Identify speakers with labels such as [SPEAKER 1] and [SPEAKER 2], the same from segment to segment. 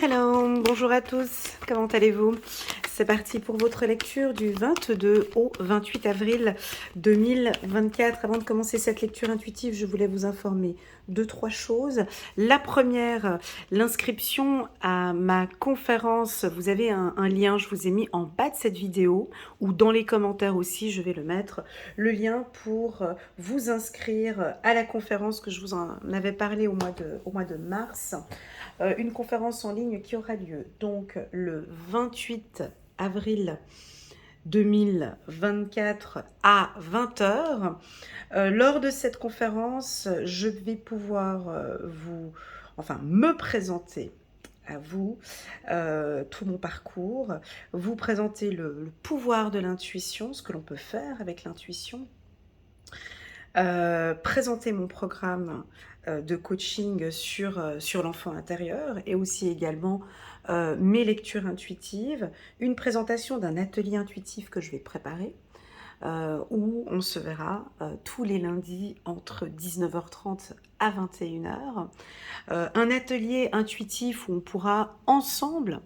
[SPEAKER 1] Hello, bonjour à tous, comment allez-vous? C'est parti pour votre lecture du 22 au 28 avril 2024. Avant de commencer cette lecture intuitive, je voulais vous informer de trois choses. La première, l'inscription à ma conférence. Vous avez un lien, je vous ai mis en bas de cette vidéo ou dans les commentaires aussi, je vais le mettre. Le lien pour vous inscrire à la conférence que je vous en avais parlé au mois de mars. Une conférence en ligne qui aura lieu donc le 28 avril 2024 à 20 h. Lors de cette conférence, je vais pouvoir me présenter à vous, tout mon parcours, vous présenter le pouvoir de l'intuition, ce que l'on peut faire avec l'intuition, présenter mon programme de coaching sur l'enfant intérieur et aussi également mes lectures intuitives, une présentation d'un atelier intuitif que je vais préparer où on se verra tous les lundis entre 19h30 à 21h. Un atelier intuitif où on pourra ensemble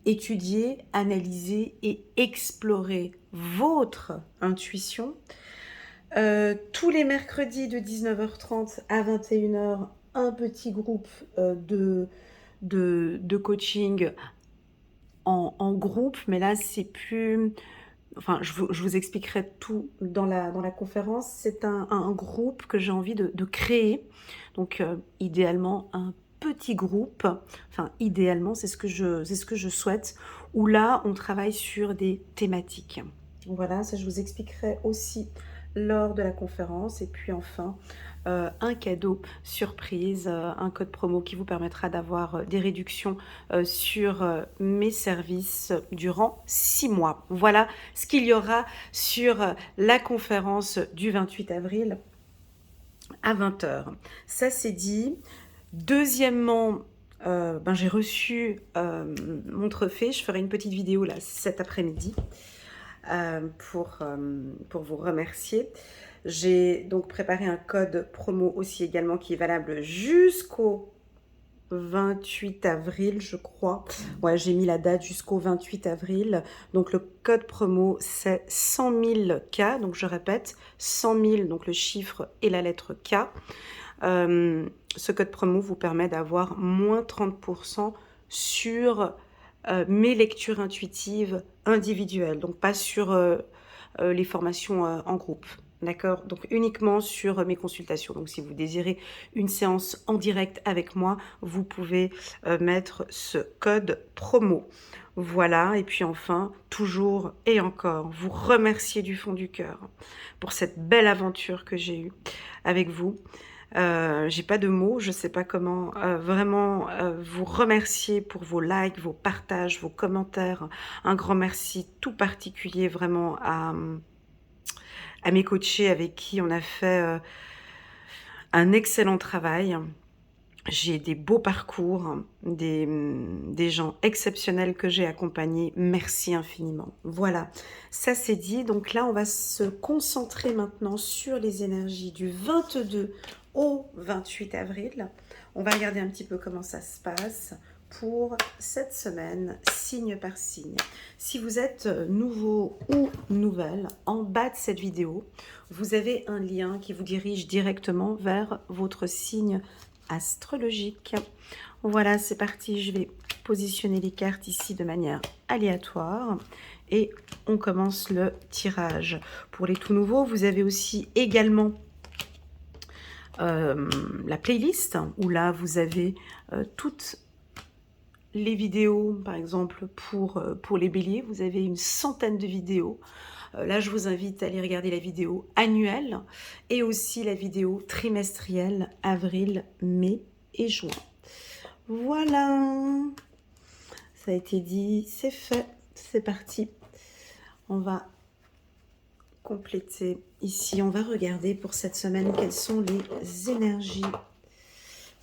[SPEAKER 1] étudier, analyser et explorer votre intuition. Tous les mercredis de 19h30 à 21h, un petit groupe de coaching en groupe, mais là c'est plus... Enfin, je vous expliquerai tout dans la conférence. C'est un groupe que j'ai envie de créer. Donc, idéalement, un petit groupe. Enfin, idéalement, c'est ce que je souhaite. Où là, on travaille sur des thématiques. Voilà, ça je vous expliquerai aussi lors de la conférence. Et puis enfin, un cadeau surprise, un code promo qui vous permettra d'avoir des réductions sur mes services durant 6 mois. Voilà ce qu'il y aura sur la conférence du 28 avril à 20 h. Ça c'est dit. Deuxièmement, j'ai reçu mon trophée. Je ferai une petite vidéo là cet après-midi pour vous remercier. J'ai donc préparé un code promo aussi également qui est valable jusqu'au 28 avril, je crois. Ouais, j'ai mis la date jusqu'au 28 avril. Donc, le code promo, c'est 100 000 K. Donc, je répète, 100 000, donc le chiffre et la lettre K. Ce code promo vous permet d'avoir moins 30% sur mes lectures intuitives individuelles. Donc, pas sur les formations en groupe. D'accord? Donc uniquement sur mes consultations. Donc si vous désirez une séance en direct avec moi, vous pouvez mettre ce code promo. Voilà, et puis enfin, toujours et encore, vous remercier du fond du cœur pour cette belle aventure que j'ai eue avec vous. J'ai pas de mots, je sais pas comment vraiment vous remercier pour vos likes, vos partages, vos commentaires. Un grand merci tout particulier vraiment à mes coachés avec qui on a fait un excellent travail. J'ai des beaux parcours, des gens exceptionnels que j'ai accompagnés. Merci infiniment. Voilà, ça c'est dit. Donc là, on va se concentrer maintenant sur les énergies du 22 au 28 avril. On va regarder un petit peu comment ça se passe pour cette semaine, signe par signe. Si vous êtes nouveau ou nouvelle, en bas de cette vidéo, vous avez un lien qui vous dirige directement vers votre signe astrologique. Voilà, c'est parti. Je vais positionner les cartes ici de manière aléatoire et on commence le tirage. Pour les tout nouveaux, vous avez aussi également la playlist où là vous avez toutes les vidéos, par exemple pour les béliers, vous avez une centaine de vidéos. Là, je vous invite à aller regarder la vidéo annuelle et aussi la vidéo trimestrielle avril, mai et juin. Voilà, ça a été dit, c'est fait, c'est parti. On va compléter ici, on va regarder pour cette semaine quelles sont les énergies.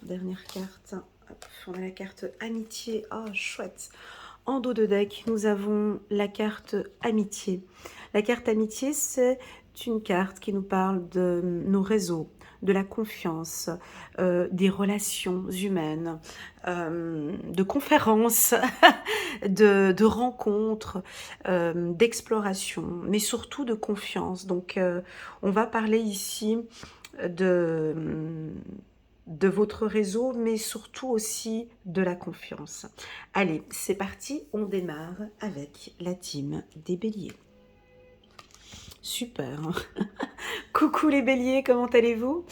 [SPEAKER 1] Dernière carte, hop, on a la carte amitié, oh chouette. En dos de deck, nous avons la carte amitié. La carte amitié, c'est une carte qui nous parle de nos réseaux, de la confiance, des relations humaines, de conférences, de rencontres, d'exploration, mais surtout de confiance. Donc, on va parler ici de, de votre réseau, mais surtout aussi de la confiance. Allez, c'est parti, on démarre avec la team des béliers. Super. Coucou les béliers, comment allez-vous?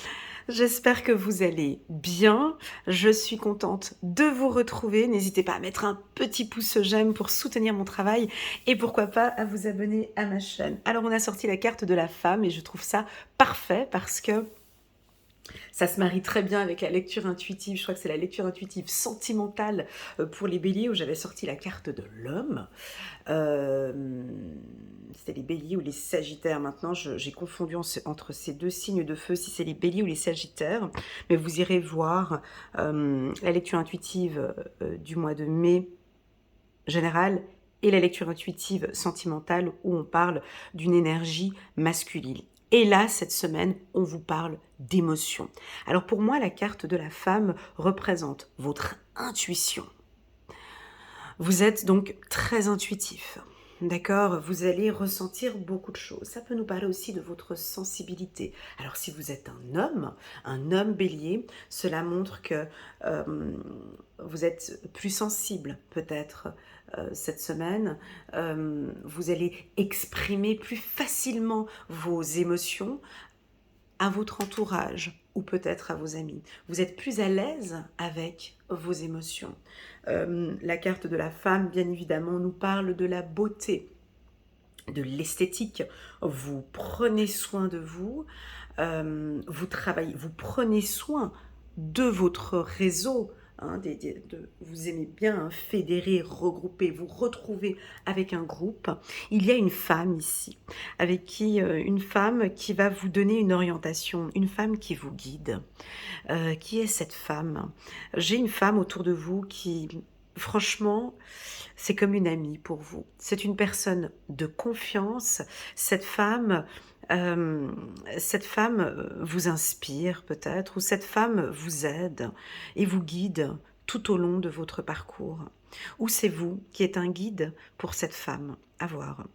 [SPEAKER 1] J'espère que vous allez bien. Je suis contente de vous retrouver. N'hésitez pas à mettre un petit pouce j'aime pour soutenir mon travail et pourquoi pas à vous abonner à ma chaîne. Alors on a sorti la carte de la femme et je trouve ça parfait parce que ça se marie très bien avec la lecture intuitive. Je crois que c'est la lecture intuitive sentimentale pour les béliers où j'avais sorti la carte de l'homme. C'était les béliers ou les sagittaires. Maintenant, j'ai confondu entre ces deux signes de feu, si c'est les béliers ou les sagittaires. Mais vous irez voir la lecture intuitive du mois de mai générale et la lecture intuitive sentimentale où on parle d'une énergie masculine. Et là, cette semaine, on vous parle d'émotion. Alors pour moi, la carte de la femme représente votre intuition. Vous êtes donc très intuitif, d'accord? Vous allez ressentir beaucoup de choses. Ça peut nous parler aussi de votre sensibilité. Alors si vous êtes un homme bélier, cela montre que vous êtes plus sensible peut-être cette semaine. Vous allez exprimer plus facilement vos émotions à votre entourage ou peut-être à vos amis. Vous êtes plus à l'aise avec vos émotions. La carte de la femme, bien évidemment, nous parle de la beauté, de l'esthétique. Vous prenez soin de vous, vous travaillez, vous prenez soin de votre réseau. Hein, vous aimez bien fédérer, regrouper, vous retrouver avec un groupe. Il y a une femme ici, une femme qui va vous donner une orientation, une femme qui vous guide. Qui est cette femme? J'ai une femme autour de vous qui, franchement, c'est comme une amie pour vous. C'est une personne de confiance. Cette femme vous inspire peut-être, ou cette femme vous aide et vous guide tout au long de votre parcours. Ou c'est vous qui êtes un guide pour cette femme, à voir.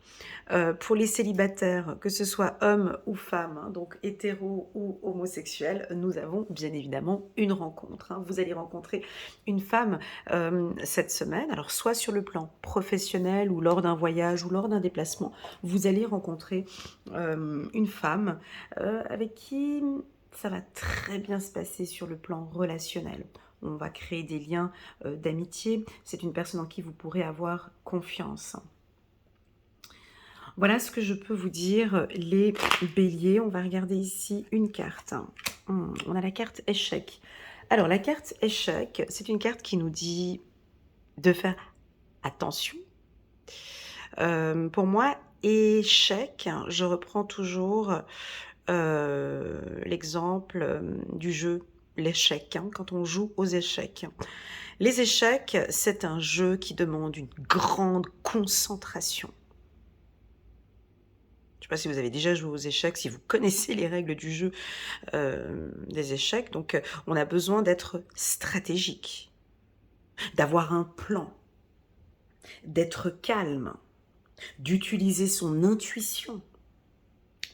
[SPEAKER 1] Pour les célibataires, que ce soit hommes ou femmes, hein, donc hétéros ou homosexuels, nous avons bien évidemment une rencontre. Hein. Vous allez rencontrer une femme cette semaine, alors soit sur le plan professionnel ou lors d'un voyage ou lors d'un déplacement, vous allez rencontrer une femme avec qui ça va très bien se passer sur le plan relationnel. On va créer des liens d'amitié. C'est une personne en qui vous pourrez avoir confiance. Voilà ce que je peux vous dire, les béliers. On va regarder ici une carte. On a la carte échec. Alors, la carte échec, c'est une carte qui nous dit de faire attention. Pour moi, échec, je reprends toujours l'exemple du jeu, l'échec, hein, quand on joue aux échecs. Les échecs, c'est un jeu qui demande une grande concentration. Je ne sais pas si vous avez déjà joué aux échecs, si vous connaissez les règles du jeu des échecs. Donc, on a besoin d'être stratégique, d'avoir un plan, d'être calme, d'utiliser son intuition.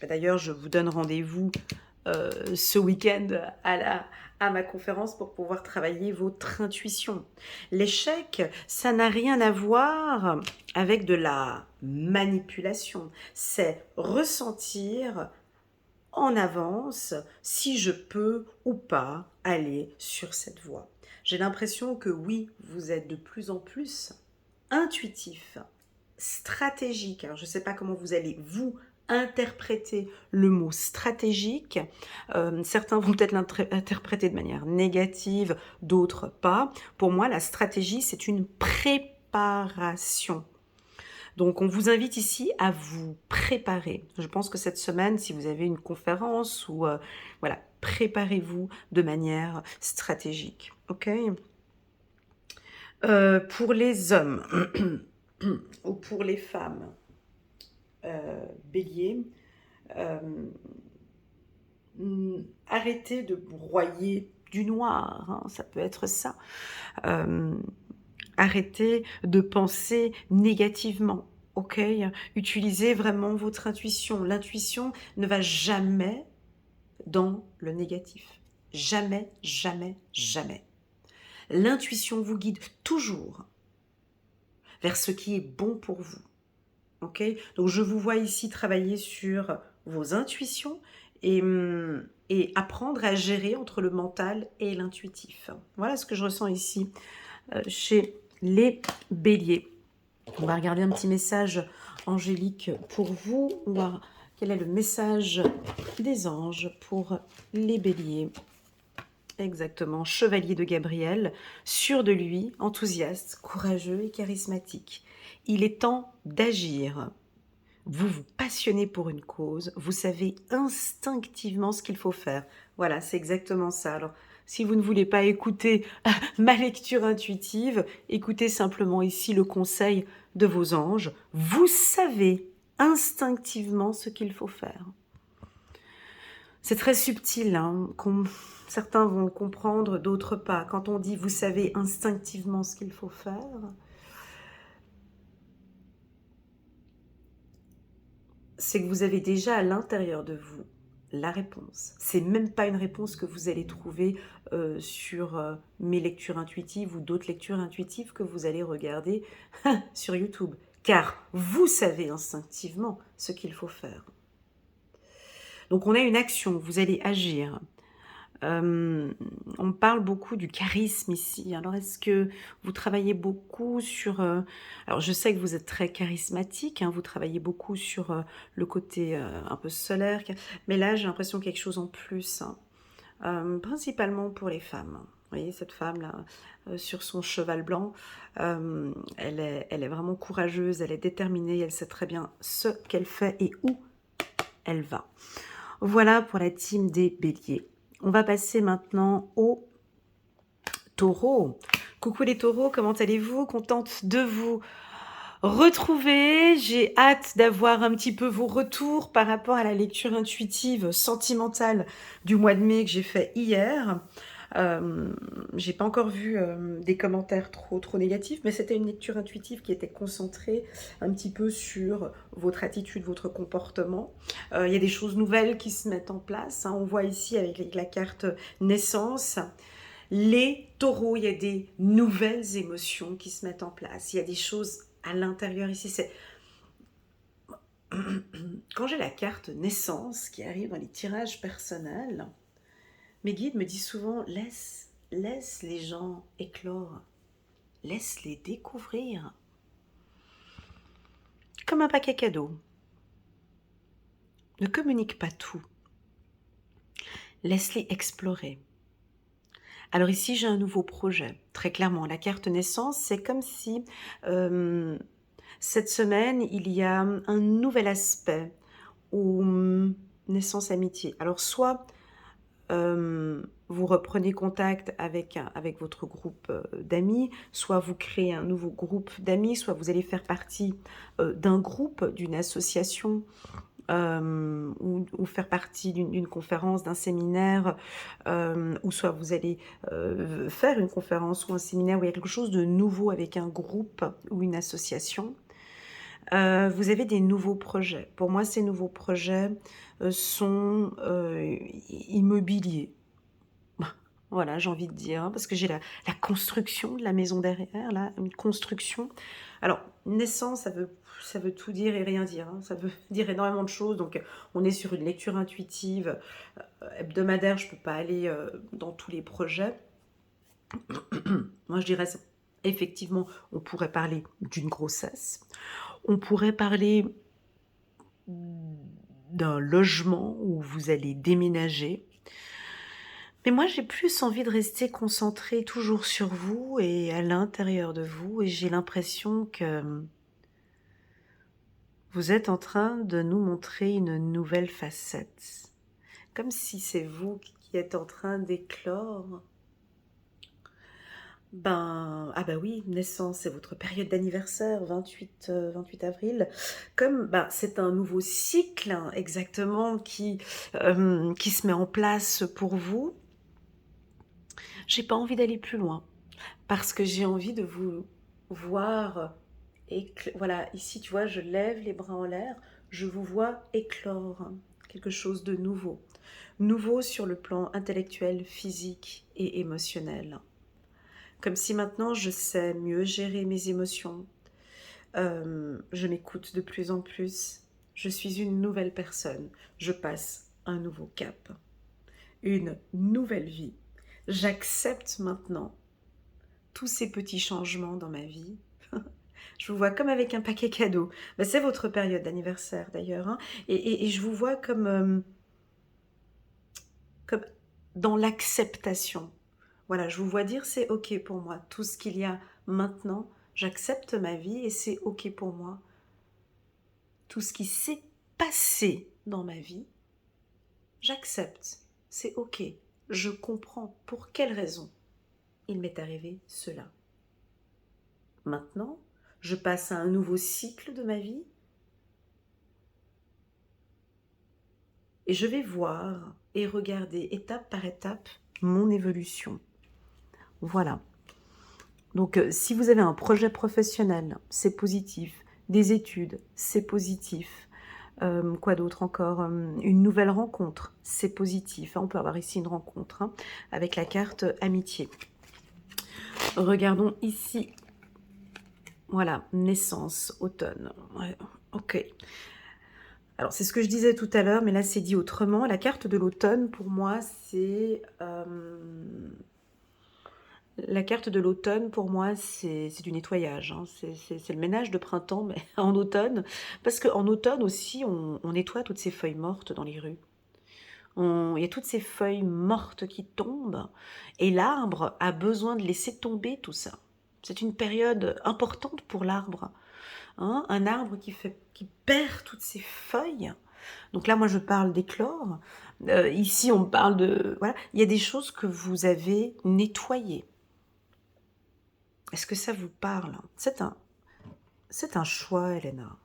[SPEAKER 1] D'ailleurs, je vous donne rendez-vous ce week-end à ma conférence pour pouvoir travailler votre intuition. L'échec, ça n'a rien à voir avec de la manipulation. C'est ressentir en avance si je peux ou pas aller sur cette voie. J'ai l'impression que oui, vous êtes de plus en plus intuitif, stratégique. Alors, je ne sais pas comment vous allez vous interpréter le mot stratégique. Certains vont peut-être l'interpréter de manière négative, d'autres pas. Pour moi, la stratégie, c'est une préparation. Donc, on vous invite ici à vous préparer. Je pense que cette semaine, si vous avez une conférence ou voilà, préparez-vous de manière stratégique. Ok ? Pour les hommes ou pour les femmes, bélier, arrêtez de broyer du noir, hein, ça peut être ça. Euh, Arrêtez de penser négativement, ok? Utilisez vraiment votre intuition. L'intuition ne va jamais dans le négatif. Jamais, jamais, jamais. L'intuition vous guide toujours vers ce qui est bon pour vous. Ok? Donc je vous vois ici travailler sur vos intuitions et apprendre à gérer entre le mental et l'intuitif. Voilà ce que je ressens ici chez les béliers. On va regarder un petit message angélique pour vous. On va voir quel est le message des anges pour les béliers. Exactement, chevalier de Gabriel, sûr de lui, enthousiaste, courageux et charismatique. Il est temps d'agir. Vous vous passionnez pour une cause, vous savez instinctivement ce qu'il faut faire. Voilà, c'est exactement ça. Alors, si vous ne voulez pas écouter ma lecture intuitive, écoutez simplement ici le conseil de vos anges. Vous savez instinctivement ce qu'il faut faire. C'est très subtil, hein, certains vont le comprendre, d'autres pas. Quand on dit « vous savez instinctivement ce qu'il faut faire », c'est que vous avez déjà à l'intérieur de vous la réponse. C'est même pas une réponse que vous allez trouver sur mes lectures intuitives ou d'autres lectures intuitives que vous allez regarder sur YouTube. Car vous savez instinctivement ce qu'il faut faire. Donc on a une action, vous allez agir. On parle beaucoup du charisme ici. Alors, est-ce que vous travaillez beaucoup sur... alors, je sais que vous êtes très charismatique, hein, vous travaillez beaucoup sur le côté un peu solaire, mais là, j'ai l'impression quelque chose en plus, hein, principalement pour les femmes. Vous voyez, cette femme-là, sur son cheval blanc, elle est vraiment courageuse, elle est déterminée, elle sait très bien ce qu'elle fait et où elle va. Voilà pour la team des béliers. On va passer maintenant aux taureaux. Coucou les taureaux, comment allez-vous? Contente de vous retrouver. J'ai hâte d'avoir un petit peu vos retours par rapport à la lecture intuitive sentimentale du mois de mai que j'ai fait hier. J'ai pas encore vu des commentaires trop négatifs, mais c'était une lecture intuitive qui était concentrée un petit peu sur votre attitude, votre comportement. Il y a des choses nouvelles qui se mettent en place, hein. On voit ici avec la carte naissance, les taureaux, il y a des nouvelles émotions qui se mettent en place. Il y a des choses à l'intérieur ici. C'est quand j'ai la carte naissance qui arrive dans les tirages personnels, mes guides me disent souvent, laisse les gens éclore, laisse-les découvrir. Comme un paquet cadeau. Ne communique pas tout. Laisse-les explorer. Alors ici, j'ai un nouveau projet. Très clairement, la carte naissance, c'est comme si cette semaine, il y a un nouvel aspect ou naissance amitié. Alors soit vous reprenez contact avec votre groupe d'amis, soit vous créez un nouveau groupe d'amis, soit vous allez faire partie d'un groupe, d'une association, ou faire partie d'une conférence, d'un séminaire, ou soit vous allez faire une conférence ou un séminaire où il y a quelque chose de nouveau avec un groupe ou une association. Vous avez des nouveaux projets. Pour moi, ces nouveaux projets sont immobiliers. Voilà, j'ai envie de dire, hein, parce que j'ai la construction de la maison derrière, là, une construction. Alors, naissance, ça veut tout dire et rien dire, hein. Ça veut dire énormément de choses. Donc, on est sur une lecture intuitive hebdomadaire. Je ne peux pas aller dans tous les projets. Moi, je dirais, effectivement, on pourrait parler d'une grossesse. On pourrait parler d'un logement où vous allez déménager. Mais moi, j'ai plus envie de rester concentrée toujours sur vous et à l'intérieur de vous. Et j'ai l'impression que vous êtes en train de nous montrer une nouvelle facette. Comme si c'est vous qui êtes en train d'éclore ah bah oui, naissance, c'est votre période d'anniversaire, 28 avril. Comme bah, c'est un nouveau cycle hein, exactement qui se met en place pour vous, j'ai pas envie d'aller plus loin parce que j'ai envie de vous voir voilà, ici tu vois, je lève les bras en l'air, je vous vois éclore quelque chose de nouveau. Nouveau sur le plan intellectuel, physique et émotionnel. Comme si maintenant je sais mieux gérer mes émotions. Je m'écoute de plus en plus. Je suis une nouvelle personne. Je passe un nouveau cap. Une nouvelle vie. J'accepte maintenant tous ces petits changements dans ma vie. Je vous vois comme avec un paquet cadeau. Ben, c'est votre période d'anniversaire d'ailleurs. Hein. Et je vous vois comme dans l'acceptation. Voilà, je vous vois dire c'est ok pour moi. Tout ce qu'il y a maintenant, j'accepte ma vie et c'est ok pour moi. Tout ce qui s'est passé dans ma vie, j'accepte. C'est ok. Je comprends pour quelle raison il m'est arrivé cela. Maintenant, je passe à un nouveau cycle de ma vie et je vais voir et regarder étape par étape mon évolution. Voilà. Donc, si vous avez un projet professionnel, c'est positif. Des études, c'est positif. Quoi d'autre encore Une nouvelle rencontre, c'est positif. On peut avoir ici une rencontre hein, avec la carte amitié. Regardons ici. Voilà, naissance, automne. Ouais, ok. Alors, c'est ce que je disais tout à l'heure, mais là, c'est dit autrement. La carte de l'automne, pour moi, c'est... La carte de l'automne, pour moi, c'est du nettoyage. Hein. C'est le ménage de printemps, mais en automne. Parce qu'en automne aussi, on nettoie toutes ces feuilles mortes dans les rues. Il y a toutes ces feuilles mortes qui tombent. Et l'arbre a besoin de laisser tomber tout ça. C'est une période importante pour l'arbre. Hein. Un arbre qui perd toutes ses feuilles. Donc là, moi, je parle d'éclore. Ici, on parle de... Voilà, il y a des choses que vous avez nettoyées. Est-ce que ça vous parle? C'est un choix, Elena.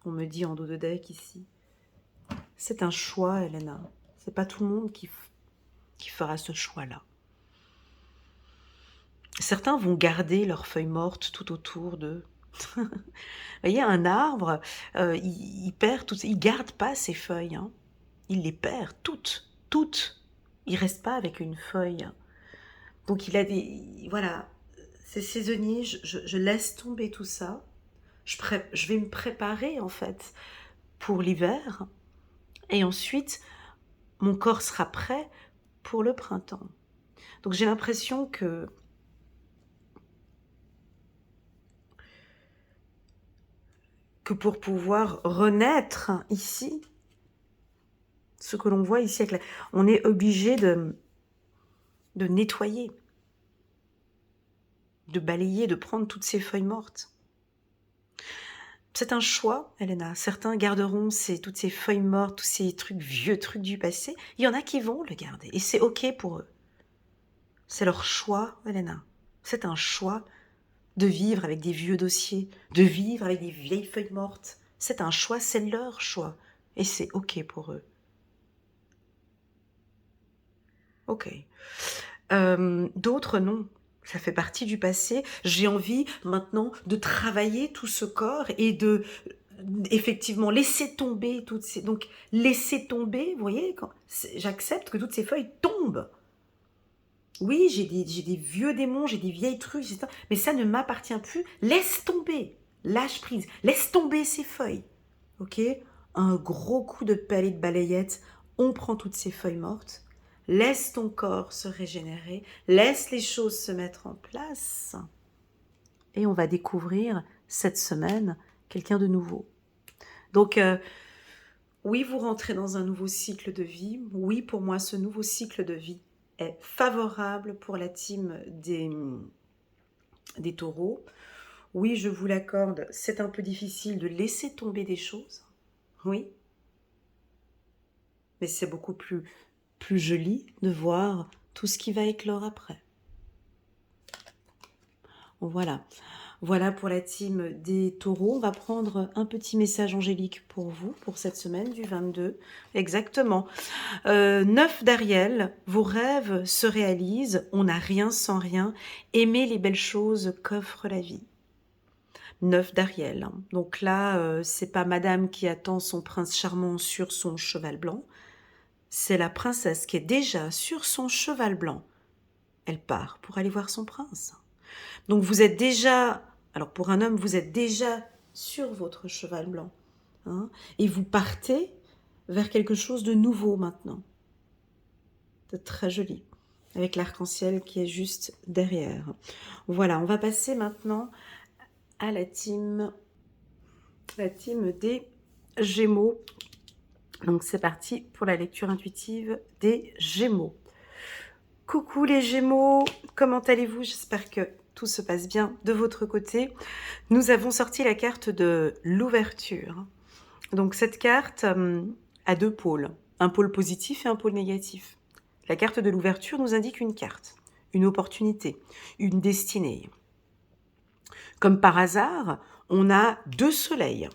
[SPEAKER 1] On me dit en dos de deck ici. C'est un choix, Elena. C'est pas tout le monde qui fera ce choix-là. Certains vont garder leurs feuilles mortes tout autour d'eux. Vous voyez, un arbre, il perd toutes, il garde pas ses feuilles. Hein. Il les perd toutes. Il reste pas avec une feuille. Donc il a des, voilà, c'est saisonnier. Je laisse tomber tout ça. Je vais me préparer en fait pour l'hiver. Et ensuite, mon corps sera prêt pour le printemps. Donc j'ai l'impression que pour pouvoir renaître ici, ce que l'on voit ici, on est obligé de nettoyer, de balayer, de prendre toutes ces feuilles mortes. C'est un choix, Elena. Certains garderont toutes ces feuilles mortes, tous ces vieux trucs du passé. Il y en a qui vont le garder. Et c'est ok pour eux. C'est leur choix, Elena. C'est un choix de vivre avec des vieux dossiers, de vivre avec des vieilles feuilles mortes. C'est un choix, c'est leur choix. Et c'est ok pour eux. Ok. D'autres, non. Ça fait partie du passé. J'ai envie maintenant de travailler tout ce corps et de effectivement laisser tomber toutes ces... Donc, laisser tomber, vous voyez, j'accepte que toutes ces feuilles tombent. Oui, j'ai des vieux démons, j'ai des vieilles trucs, mais ça ne m'appartient plus. Laisse tomber, lâche prise, laisse tomber ces feuilles. Ok? Un gros coup de pelle et de balayette, on prend toutes ces feuilles mortes, laisse ton corps se régénérer, laisse les choses se mettre en place, et on va découvrir cette semaine quelqu'un de nouveau. Donc, oui, vous rentrez dans un nouveau cycle de vie. Oui, pour moi, ce nouveau cycle de vie est favorable pour la team des taureaux. Oui, je vous l'accorde, c'est un peu difficile de laisser tomber des choses. Oui. Mais c'est beaucoup plus joli de voir tout ce qui va éclore après. Voilà. Voilà pour la team des taureaux. On va prendre un petit message angélique pour vous, pour cette semaine du 22. Exactement. 9 d'Ariel, vos rêves se réalisent, on n'a rien sans rien. Aimez les belles choses qu'offre la vie. 9 d'Ariel. Donc là, c'est pas madame qui attend son prince charmant sur son cheval blanc. C'est la princesse qui est déjà sur son cheval blanc. Elle part pour aller voir son prince. Donc vous êtes déjà, alors pour un homme, vous êtes déjà sur votre cheval blanc. Hein, et vous partez vers quelque chose de nouveau maintenant. De très joli. Avec l'arc-en-ciel qui est juste derrière. Voilà, on va passer maintenant à la team des Gémeaux. Donc c'est parti pour la lecture intuitive des Gémeaux. Coucou les Gémeaux, comment allez-vous? J'espère que tout se passe bien de votre côté. Nous avons sorti la carte de l'ouverture. Donc cette carte a deux pôles, un pôle positif et un pôle négatif. La carte de l'ouverture nous indique une carte, une opportunité, une destinée. Comme par hasard, on a deux soleils.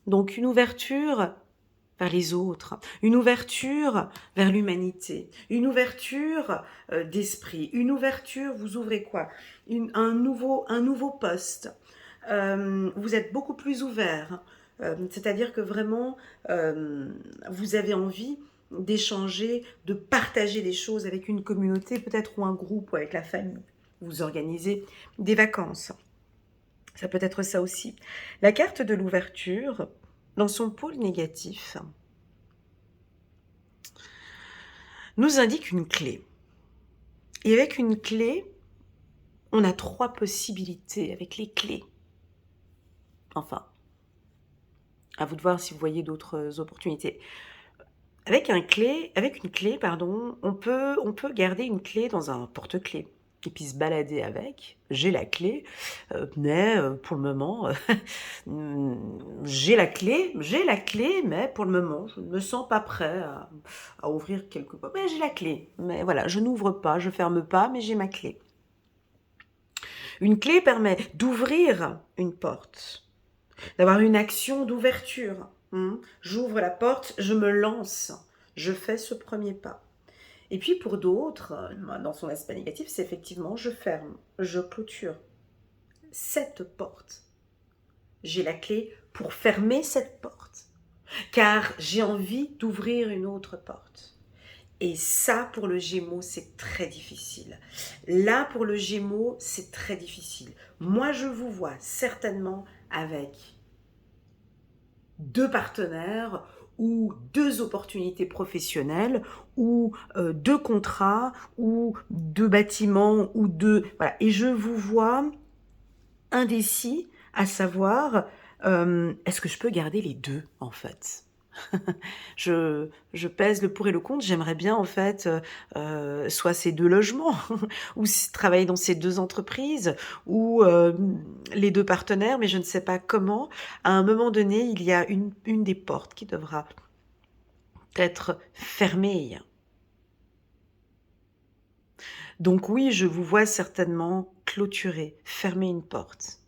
[SPEAKER 1] Donc une ouverture vers les autres, une ouverture vers l'humanité, une ouverture d'esprit, une ouverture, vous ouvrez quoi? Un nouveau poste. Vous êtes beaucoup plus ouvert, c'est-à-dire que vraiment, vous avez envie d'échanger, de partager des choses avec une communauté, peut-être ou un groupe ou avec la famille. Vous organisez des vacances. Ça peut être ça aussi. La carte de l'ouverture, dans son pôle négatif, nous indique une clé. Et avec une clé, on a trois possibilités avec les clés. Enfin, à vous de voir si vous voyez d'autres opportunités. Avec une clé, on peut garder une clé dans un porte-clés et puis se balader avec. J'ai la clé, mais pour le moment, j'ai la clé, mais pour le moment, je ne me sens pas prêt à ouvrir quelque chose. Mais j'ai la clé, mais voilà, je n'ouvre pas, je ferme pas, mais j'ai ma clé. Une clé permet d'ouvrir une porte, d'avoir une action d'ouverture. J'ouvre la porte, je me lance, je fais ce premier pas. Et puis pour d'autres, dans son aspect négatif, c'est effectivement je ferme, je clôture cette porte. J'ai la clé pour fermer cette porte, car j'ai envie d'ouvrir une autre porte. Et ça, pour le Gémeaux, c'est très difficile. Là, pour le Gémeaux, c'est très difficile. Moi, je vous vois certainement avec deux partenaires ou deux opportunités professionnelles ou deux contrats ou deux bâtiments ou deux... Voilà. Et je vous vois indécis à savoir est-ce que je peux garder les deux en fait. Je pèse le pour et le contre. J'aimerais bien en fait soit ces deux logements ou travailler dans ces deux entreprises ou les deux partenaires, mais je ne sais pas comment. À un moment donné, il y a une des portes qui devra être fermée. Donc oui, je vous vois certainement clôturer, fermer une porte.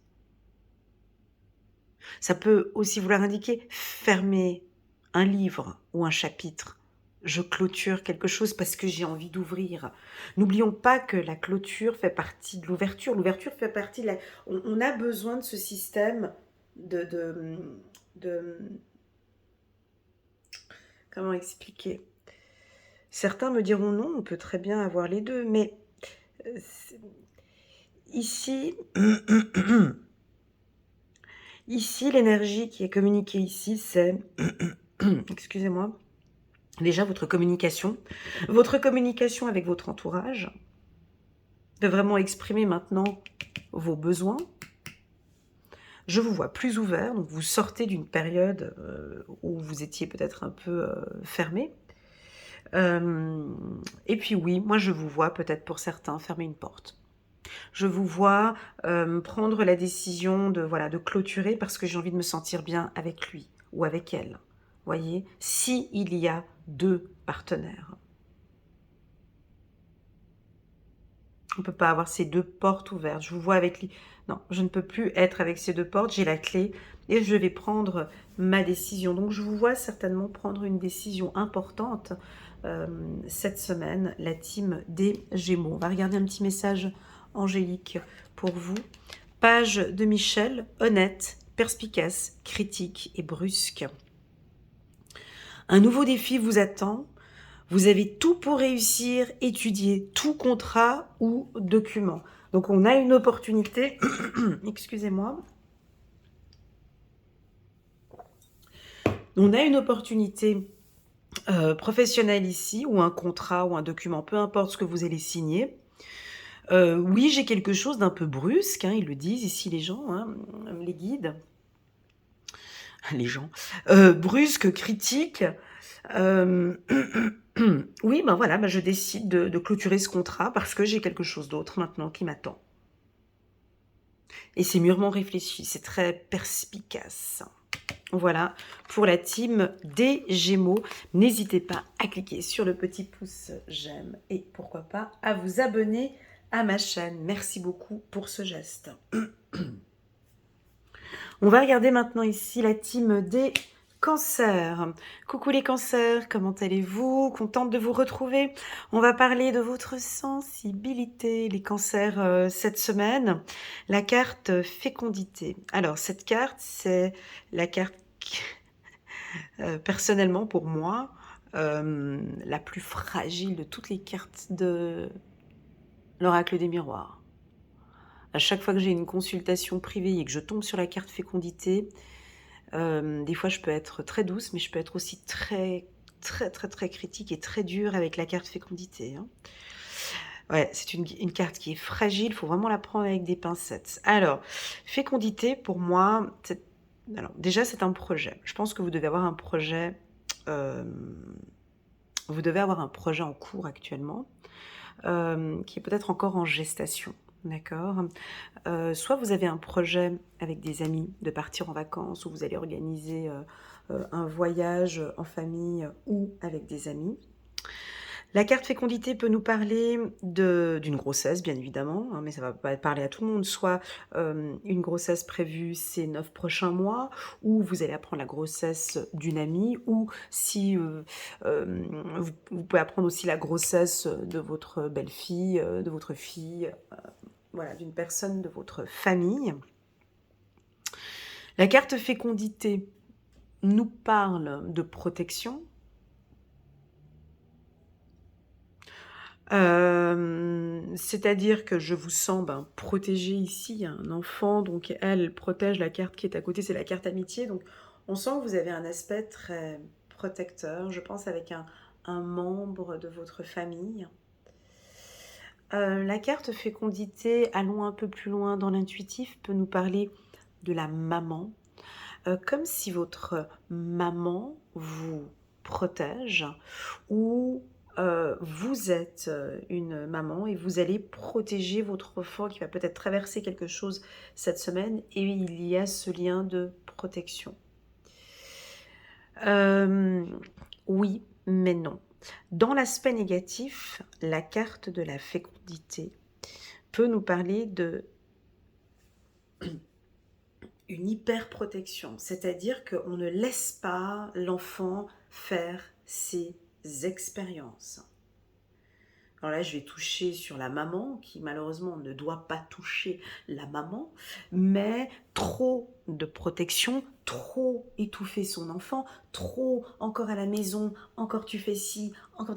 [SPEAKER 1] Ça peut aussi vouloir indiquer fermer un livre ou un chapitre. Je clôture quelque chose parce que j'ai envie d'ouvrir. N'oublions pas que la clôture fait partie de l'ouverture. L'ouverture fait partie de la... On a besoin de ce système de... Comment expliquer? Certains me diront non, on peut très bien avoir les deux, mais ici... Ici, l'énergie qui est communiquée ici, c'est... Excusez-moi. Déjà, votre communication avec votre entourage, de vraiment exprimer maintenant vos besoins. Je vous vois plus ouvert, donc vous sortez d'une période où vous étiez peut-être un peu fermé. Et puis oui, moi je vous vois peut-être pour certains fermer une porte. Je vous vois prendre la décision de clôturer parce que j'ai envie de me sentir bien avec lui ou avec elle. Voyez, si il y a deux partenaires. On ne peut pas avoir ces deux portes ouvertes. Je vous vois avec les... Non, je ne peux plus être avec ces deux portes. J'ai la clé et je vais prendre ma décision. Donc, je vous vois certainement prendre une décision importante cette semaine, la team des Gémeaux. On va regarder un petit message angélique pour vous. Page de Michel, honnête, perspicace, critique et brusque. Un nouveau défi vous attend. Vous avez tout pour réussir, étudier tout contrat ou document. Donc on a une opportunité, excusez-moi, on a une opportunité professionnelle ici, ou un contrat ou un document, peu importe ce que vous allez signer. Oui, j'ai quelque chose d'un peu brusque, hein, ils le disent ici les gens, hein, les guides, les gens, brusque, critique. Oui, ben voilà, ben je décide de clôturer ce contrat parce que j'ai quelque chose d'autre maintenant qui m'attend. Et c'est mûrement réfléchi, c'est très perspicace. Voilà pour la team des Gémeaux. N'hésitez pas à cliquer sur le petit pouce j'aime et pourquoi pas à vous abonner à ma chaîne. Merci beaucoup pour ce geste. On va regarder maintenant ici la team des Cancers. Coucou les Cancers, comment allez-vous? Contente de vous retrouver. On va parler de votre sensibilité, les Cancers, cette semaine. La carte fécondité. Alors, cette carte, c'est la carte, personnellement pour moi, la plus fragile de toutes les cartes de l'oracle des miroirs. À chaque fois que j'ai une consultation privée et que je tombe sur la carte fécondité, des fois, je peux être très douce, mais je peux être aussi très critique et très dure avec la carte fécondité. Hein. Ouais, c'est une carte qui est fragile, il faut vraiment la prendre avec des pincettes. Alors, fécondité, pour moi, alors, déjà, c'est un projet. Je pense que vous devez avoir un projet, vous devez avoir un projet en cours actuellement, qui est peut-être encore en gestation. D'accord. Soit vous avez un projet avec des amis de partir en vacances ou vous allez organiser un voyage en famille ou avec des amis. La carte fécondité peut nous parler d'une grossesse, bien évidemment, hein, mais ça va pas parler à tout le monde. Soit une grossesse prévue ces 9 prochains mois, ou vous allez apprendre la grossesse d'une amie, ou si vous pouvez apprendre aussi la grossesse de votre belle-fille, de votre fille, voilà, d'une personne de votre famille. La carte fécondité nous parle de protection. C'est-à-dire que je vous sens protégée ici. Il y a un enfant, donc elle protège la carte qui est à côté, c'est la carte amitié. Donc on sent que vous avez un aspect très protecteur, je pense avec un membre de votre famille. La carte fécondité, allons un peu plus loin dans l'intuitif, peut nous parler de la maman. Comme si votre maman vous protège ou vous êtes une maman et vous allez protéger votre enfant qui va peut-être traverser quelque chose cette semaine et il y a ce lien de protection. Oui, mais non. Dans l'aspect négatif, la carte de la fécondité peut nous parler de une hyper-protection, c'est-à-dire qu'on ne laisse pas l'enfant faire ses expériences. Alors là, je vais toucher sur la maman, qui malheureusement ne doit pas toucher la maman, mais trop de protection, trop étouffer son enfant, trop encore à la maison, encore tu fais ci, encore...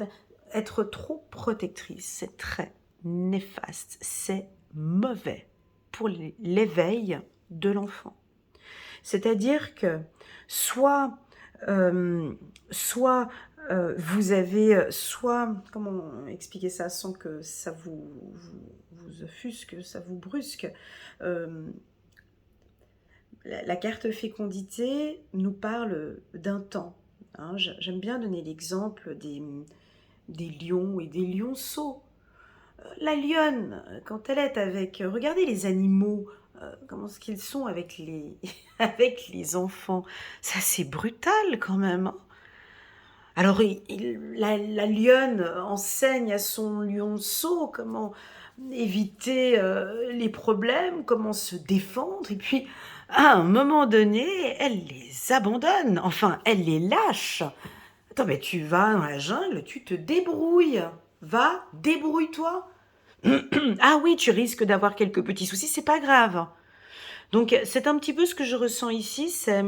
[SPEAKER 1] Être trop protectrice, c'est très néfaste, c'est mauvais pour l'éveil de l'enfant. C'est-à-dire que soit vous avez, soit, comment expliquer ça sans que ça vous offusque, ça vous brusque, la carte fécondité nous parle d'un temps. Hein. J'aime bien donner l'exemple des lions et des lionceaux. La lionne, quand elle est avec... Regardez les animaux, comment est-ce qu'ils sont avec les, avec les enfants. Ça, c'est brutal quand même. Hein. Alors, la lionne enseigne à son lionceau comment éviter les problèmes, comment se défendre, et puis à un moment donné, elle les abandonne, enfin, elle les lâche. Attends, mais tu vas dans la jungle, tu te débrouilles. Va, débrouille-toi. Ah oui, tu risques d'avoir quelques petits soucis, c'est pas grave. Donc, c'est un petit peu ce que je ressens ici, c'est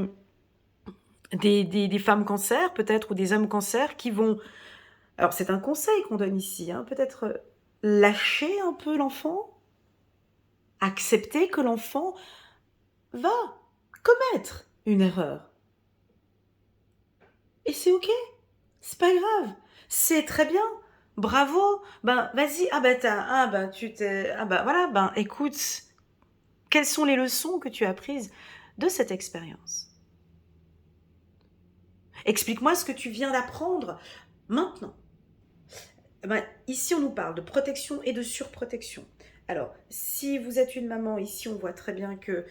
[SPEAKER 1] des femmes cancer, peut-être, ou des hommes cancer qui vont... Alors, c'est un conseil qu'on donne ici, hein, peut-être lâcher un peu l'enfant, accepter que l'enfant va commettre une erreur. Et c'est ok, c'est pas grave, c'est très bien, bravo, ben vas-y, voilà, ben écoute, quelles sont les leçons que tu as prises de cette expérience? Explique-moi ce que tu viens d'apprendre maintenant. Ben, ici, on nous parle de protection et de surprotection. Alors, si vous êtes une maman, ici, on voit très bien que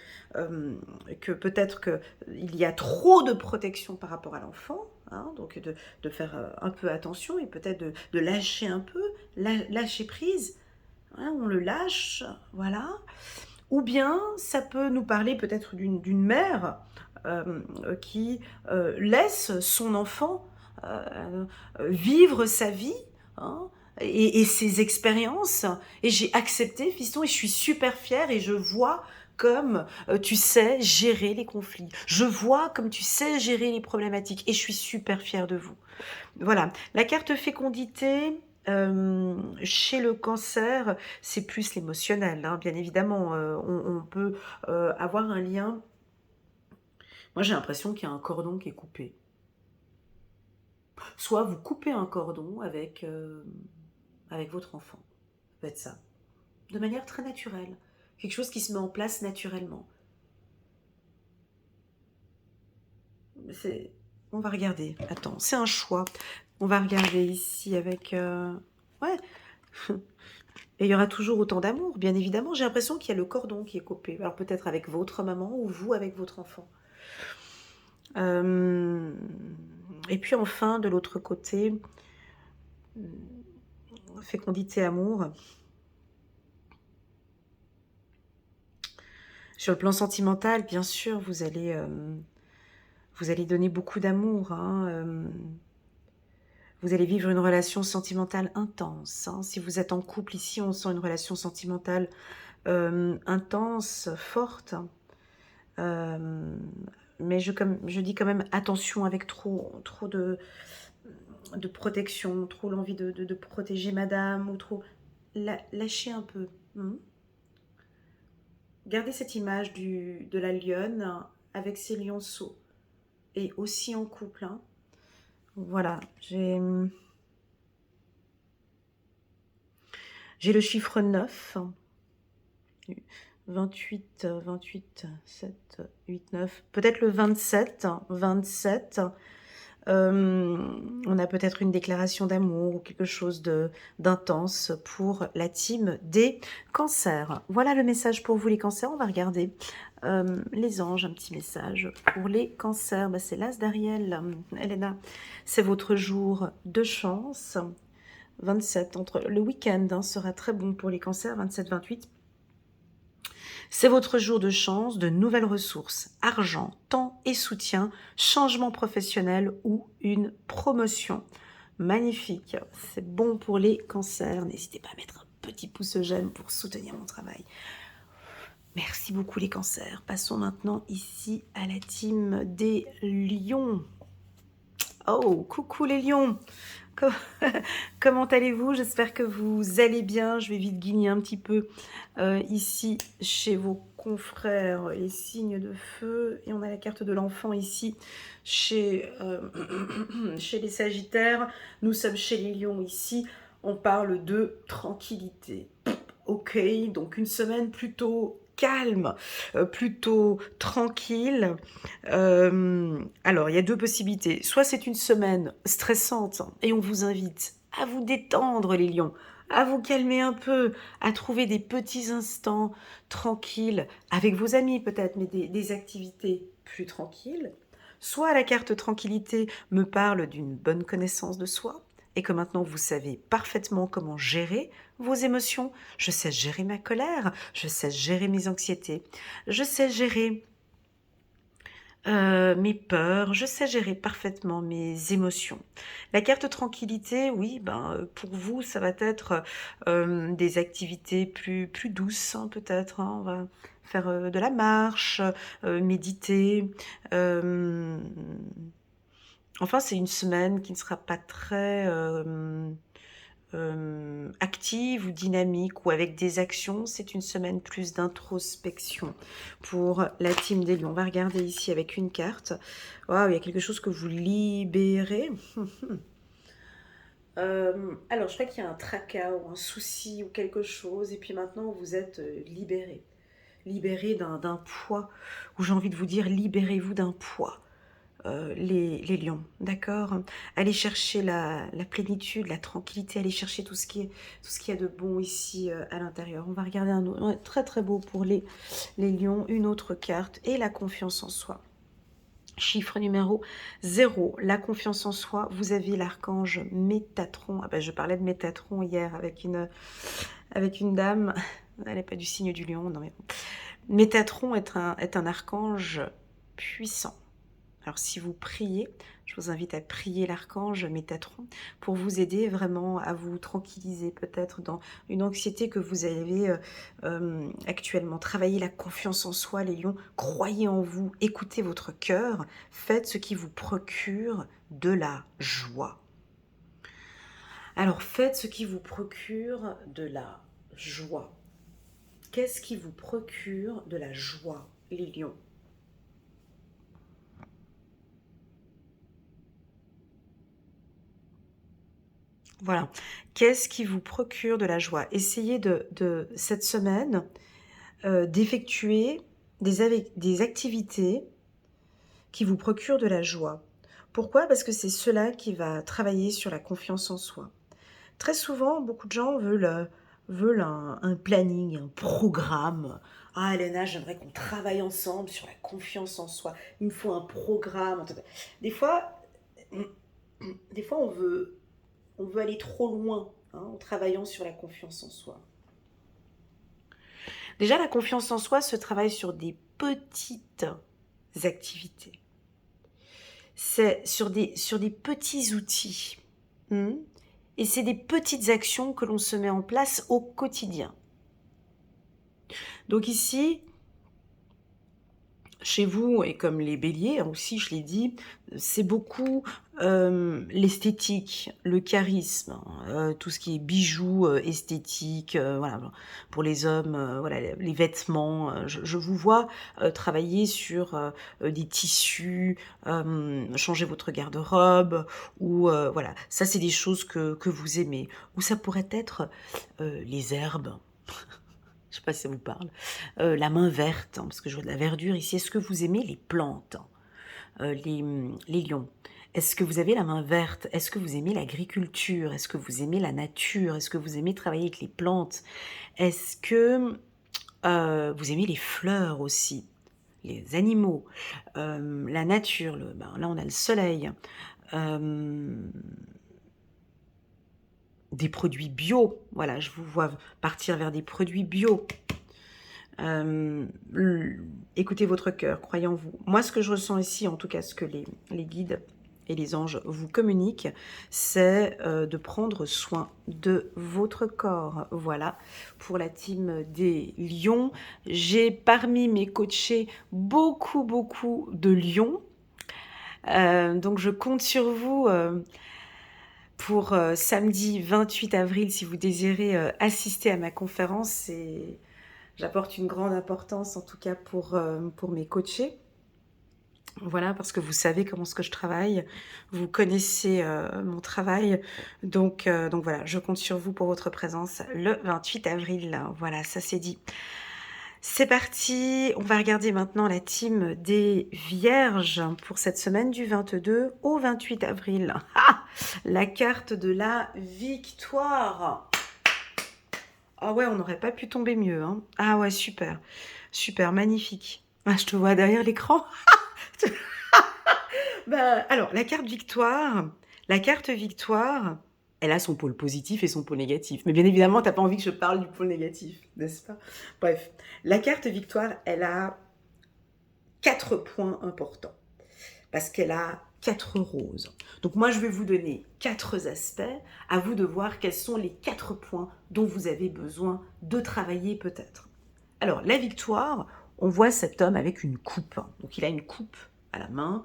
[SPEAKER 1] peut-être qu'il y a trop de protection par rapport à l'enfant, hein, donc de faire un peu attention et peut-être de lâcher un peu, lâcher prise, hein, on le lâche, voilà. Ou bien, ça peut nous parler peut-être d'une mère qui laisse son enfant vivre sa vie, hein, et ses expériences. Et j'ai accepté, fiston, et je suis super fière et je vois comme tu sais gérer les conflits. Je vois comme tu sais gérer les problématiques et je suis super fière de vous. Voilà, la carte fécondité, chez le cancer, c'est plus l'émotionnel, hein, bien évidemment. On peut avoir un lien. Moi, j'ai l'impression qu'il y a un cordon qui est coupé. Soit vous coupez un cordon avec votre enfant. Ça peut être ça. De manière très naturelle. Quelque chose qui se met en place naturellement. On va regarder. Attends, c'est un choix. On va regarder ici avec... Ouais. Et il y aura toujours autant d'amour, bien évidemment. J'ai l'impression qu'il y a le cordon qui est coupé. Alors peut-être avec votre maman ou vous avec votre enfant. Et puis enfin, de l'autre côté, fécondité, amour. Sur le plan sentimental, bien sûr, vous allez donner beaucoup d'amour. Hein, vous allez vivre une relation sentimentale intense. Hein. Si vous êtes en couple ici, on sent une relation sentimentale intense, forte. Mais je dis quand même attention avec trop de protection, trop l'envie de protéger madame, ou trop... Lâchez un peu. Gardez cette image de la lionne avec ses lionceaux. Et aussi en couple. Hein. Voilà, j'ai le chiffre 9. 28, 7, 8, 9. Peut-être le 27. 27. On a peut-être une déclaration d'amour ou quelque chose d'intense pour la team des cancers. Voilà le message pour vous les cancers. On va regarder les anges, un petit message pour les cancers. Bah, c'est l'as d'Ariel, Elena. C'est votre jour de chance. 27, entre le week-end hein, sera très bon pour les cancers, 27-28. C'est votre jour de chance, de nouvelles ressources, argent, temps et soutien, changement professionnel ou une promotion. Magnifique, c'est bon pour les cancers. N'hésitez pas à mettre un petit pouce j'aime pour soutenir mon travail. Merci beaucoup les cancers. Passons maintenant ici à la team des lions. Oh, coucou les lions. Comment allez-vous? J'espère que vous allez bien. Je vais vite guigner un petit peu ici chez vos confrères, les signes de feu. Et on a la carte de l'enfant ici chez, chez les Sagittaires. Nous sommes chez les lions ici. On parle de tranquillité. Ok, donc une semaine plutôt calme, plutôt tranquille. Alors, il y a deux possibilités. Soit c'est une semaine stressante et on vous invite à vous détendre, les lions, à vous calmer un peu, à trouver des petits instants tranquilles, avec vos amis peut-être, mais des activités plus tranquilles. Soit la carte tranquillité me parle d'une bonne connaissance de soi, et que maintenant vous savez parfaitement comment gérer vos émotions. Je sais gérer ma colère, je sais gérer mes anxiétés, je sais gérer mes peurs, je sais gérer parfaitement mes émotions. La carte tranquillité, oui, ben, pour vous, ça va être, des activités plus douces, hein, peut-être, hein. On va faire, de la marche, méditer, hem, enfin, c'est une semaine qui ne sera pas très, active ou dynamique ou avec des actions. C'est une semaine plus d'introspection pour la team des lions. On va regarder ici avec une carte. Waouh, il y a quelque chose que vous libérez. Alors, je crois qu'il y a un tracas ou un souci ou quelque chose, et puis maintenant vous êtes libéré. Libéré d'un poids, ou j'ai envie de vous dire, libérez-vous d'un poids. Les lions, d'accord. Allez chercher la plénitude, la tranquillité, allez chercher tout ce qui est, tout ce qu'il y a de bon ici à l'intérieur. On va regarder un autre, ouais, très très beau pour les lions, une autre carte, et la confiance en soi. Chiffre numéro 0, la confiance en soi. Vous avez l'archange Métatron. Ah ben, je parlais de Métatron hier avec une dame. Elle n'est pas du signe du lion, non mais bon. Métatron est un archange puissant. Alors si vous priez, je vous invite à prier l'archange Métatron pour vous aider vraiment à vous tranquilliser peut-être dans une anxiété que vous avez actuellement. Travaillez la confiance en soi, les lions, croyez en vous, écoutez votre cœur, faites ce qui vous procure de la joie. Alors faites ce qui vous procure de la joie. Qu'est-ce qui vous procure de la joie, les lions ? Voilà. Qu'est-ce qui vous procure de la joie? Essayez de cette semaine d'effectuer des activités qui vous procurent de la joie. Pourquoi? Parce que c'est cela qui va travailler sur la confiance en soi. Très souvent, beaucoup de gens veulent un planning, un programme. Ah, Elena, j'aimerais qu'on travaille ensemble sur la confiance en soi. Il me faut un programme. Des fois, des fois on veut aller trop loin, hein, en travaillant sur la confiance en soi. Déjà, la confiance en soi se travaille sur des petites activités. C'est sur des petits outils. Et c'est des petites actions que l'on se met en place au quotidien. Donc ici, chez vous, et comme les béliers aussi, je l'ai dit, c'est beaucoup l'esthétique, le charisme, tout ce qui est bijoux esthétiques, voilà, pour les hommes, voilà, les vêtements. Je vous vois travailler sur des tissus, changer votre garde-robe, ou voilà, ça c'est des choses que vous aimez. Ou ça pourrait être les herbes. Je ne sais pas si ça vous parle. La main verte, hein, parce que je vois de la verdure ici. Est-ce que vous aimez les plantes, les lions? Est-ce que vous avez la main verte? Est-ce que vous aimez l'agriculture? Est-ce que vous aimez la nature? Est-ce que vous aimez travailler avec les plantes? Est-ce que vous aimez les fleurs aussi? Les animaux, la nature, ben, là on a le soleil, des produits bio, voilà, je vous vois partir vers des produits bio. Écoutez votre cœur, croyez en vous. Moi, ce que je ressens ici, en tout cas ce que les guides et les anges vous communiquent, c'est de prendre soin de votre corps. Voilà, pour la team des lions. J'ai parmi mes coachés beaucoup de lions. Donc je compte sur vous pour samedi 28 avril si vous désirez assister à ma conférence. Et j'apporte une grande importance, en tout cas pour mes coachés. Voilà, parce que vous savez comment est-ce que je travaille, vous connaissez mon travail. Donc voilà, je compte sur vous pour votre présence le 28 avril. Voilà, ça c'est dit. C'est parti, on va regarder maintenant la team des Vierges pour cette semaine du 22 au 28 avril. Ah, la carte de la victoire. Ah ouais, on n'aurait pas pu tomber mieux, hein. Ah ouais, super. Super, magnifique. Ah, je te vois derrière l'écran. Bah, alors, la carte victoire, elle a son pôle positif et son pôle négatif. Mais bien évidemment, tu n'as pas envie que je parle du pôle négatif, n'est-ce pas? Bref, la carte victoire, elle a 4 points importants. Parce qu'elle a 4 roses. Donc moi, je vais vous donner 4 aspects. À vous de voir quels sont les 4 points dont vous avez besoin de travailler peut-être. Alors, la victoire, on voit cet homme avec une coupe. Donc il a une coupe à la main.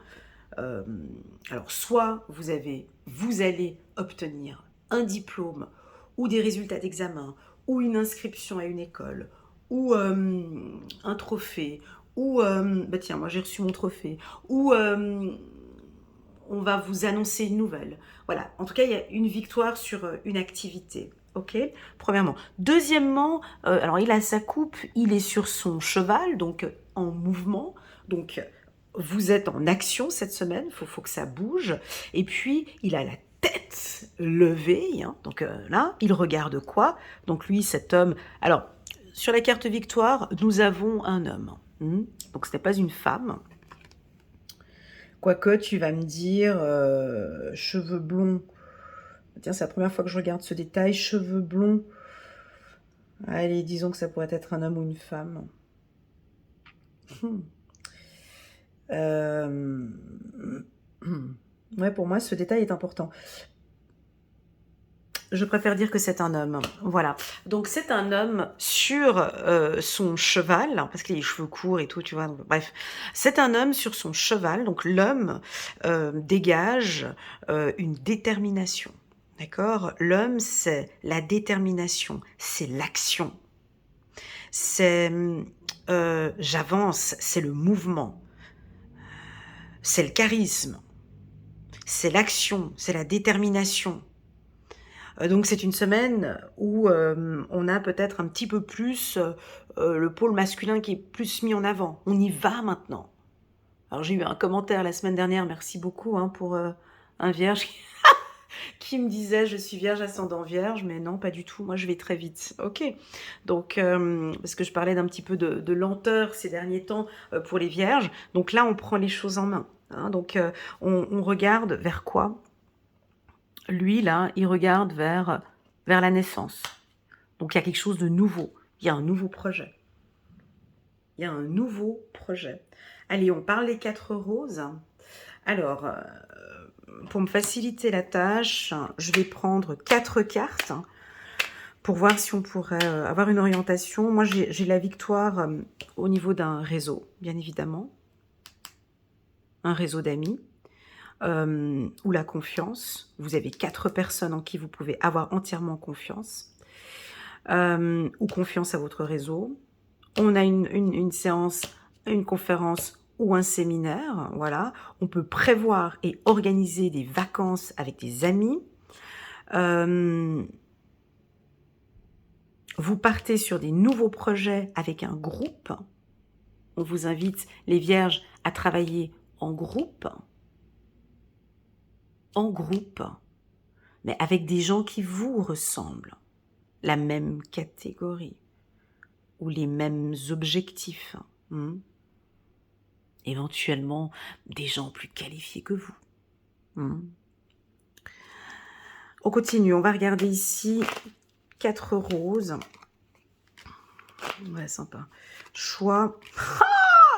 [SPEAKER 1] Alors, soit vous allez obtenir un diplôme ou des résultats d'examen ou une inscription à une école ou un trophée ou, bah tiens, moi j'ai reçu mon trophée, ou on va vous annoncer une nouvelle. Voilà, en tout cas, il y a une victoire sur une activité. Ok, premièrement. Deuxièmement, alors il a sa coupe, il est sur son cheval, donc en mouvement. Donc vous êtes en action cette semaine, il faut que ça bouge. Et puis il a la tête levée, hein, donc là, il regarde quoi? Donc lui, cet homme. Alors, sur la carte victoire, nous avons un homme. Donc ce n'est pas une femme. Quoique tu vas me dire, cheveux blonds. Tiens, c'est la première fois que je regarde ce détail. Cheveux blonds. Allez, disons que ça pourrait être un homme ou une femme. Ouais, pour moi, ce détail est important. Je préfère dire que c'est un homme. Voilà. Donc, c'est un homme sur son cheval, parce qu'il a les cheveux courts et tout, tu vois. Donc, bref, c'est un homme sur son cheval. Donc, l'homme dégage une détermination. D'accord? L'homme, c'est la détermination, c'est l'action. C'est j'avance, c'est le mouvement. C'est le charisme. C'est l'action, c'est la détermination. Donc c'est une semaine où on a peut-être un petit peu plus le pôle masculin qui est plus mis en avant. On y va maintenant. Alors j'ai eu un commentaire la semaine dernière, merci beaucoup pour un vierge qui me disait je suis vierge ascendant vierge, mais non pas du tout, moi je vais très vite. Ok, donc parce que je parlais d'un petit peu de lenteur ces derniers temps pour les vierges, donc là on prend les choses en main. Donc on regarde vers quoi? Lui, là, il regarde vers la naissance. Donc, il y a quelque chose de nouveau. Il y a un nouveau projet. Il y a un nouveau projet. Allez, on parle des 4 roses. Alors, pour me faciliter la tâche, je vais prendre 4 cartes pour voir si on pourrait avoir une orientation. Moi, j'ai la victoire au niveau d'un réseau, bien évidemment. Un réseau d'amis. Ou la confiance. Vous avez 4 personnes en qui vous pouvez avoir entièrement confiance. Ou confiance à votre réseau. On a une séance, une conférence ou un séminaire. Voilà. On peut prévoir et organiser des vacances avec des amis. Vous partez sur des nouveaux projets avec un groupe. On vous invite, les vierges, à travailler en groupe. En groupe, mais avec des gens qui vous ressemblent, la même catégorie ou les mêmes objectifs. Éventuellement, des gens plus qualifiés que vous. On continue, on va regarder ici 4 roses. Ouais, sympa. Choix,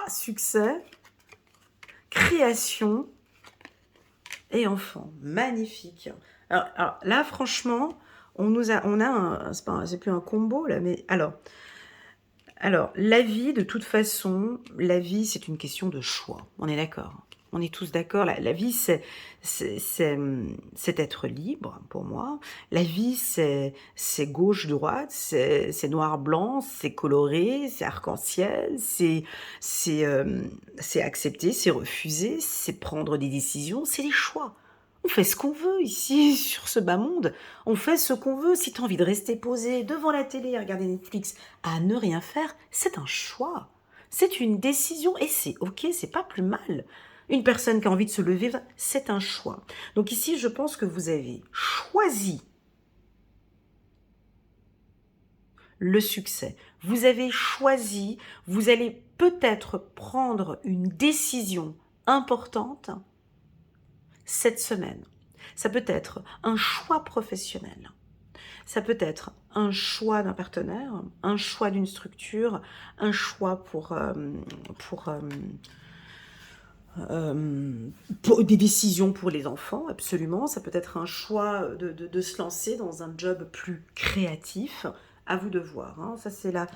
[SPEAKER 1] succès, création, et enfant, magnifique. Alors là, franchement, on a un, c'est plus un combo là, mais alors, la vie, de toute façon, la vie, c'est une question de choix. On est d'accord. On est tous d'accord. La vie, c'est être libre pour moi. La vie, c'est gauche-droite, c'est noir-blanc, c'est coloré, c'est arc-en-ciel, c'est accepter, c'est refuser, c'est prendre des décisions, c'est des choix. On fait ce qu'on veut ici, sur ce bas monde. On fait ce qu'on veut. Si tu as envie de rester posé devant la télé, à regarder Netflix, à ne rien faire, c'est un choix. C'est une décision et c'est ok, c'est pas plus mal. Une personne qui a envie de se lever, c'est un choix. Donc ici, je pense que vous avez choisi le succès. Vous avez choisi, vous allez peut-être prendre une décision importante cette semaine. Ça peut être un choix professionnel. Ça peut être un choix d'un partenaire, un choix d'une structure, un choix pour, euh, pour des décisions pour les enfants, absolument. Ça peut être un choix de se lancer dans un job plus créatif. À vous de voir, hein. Ça, c'est la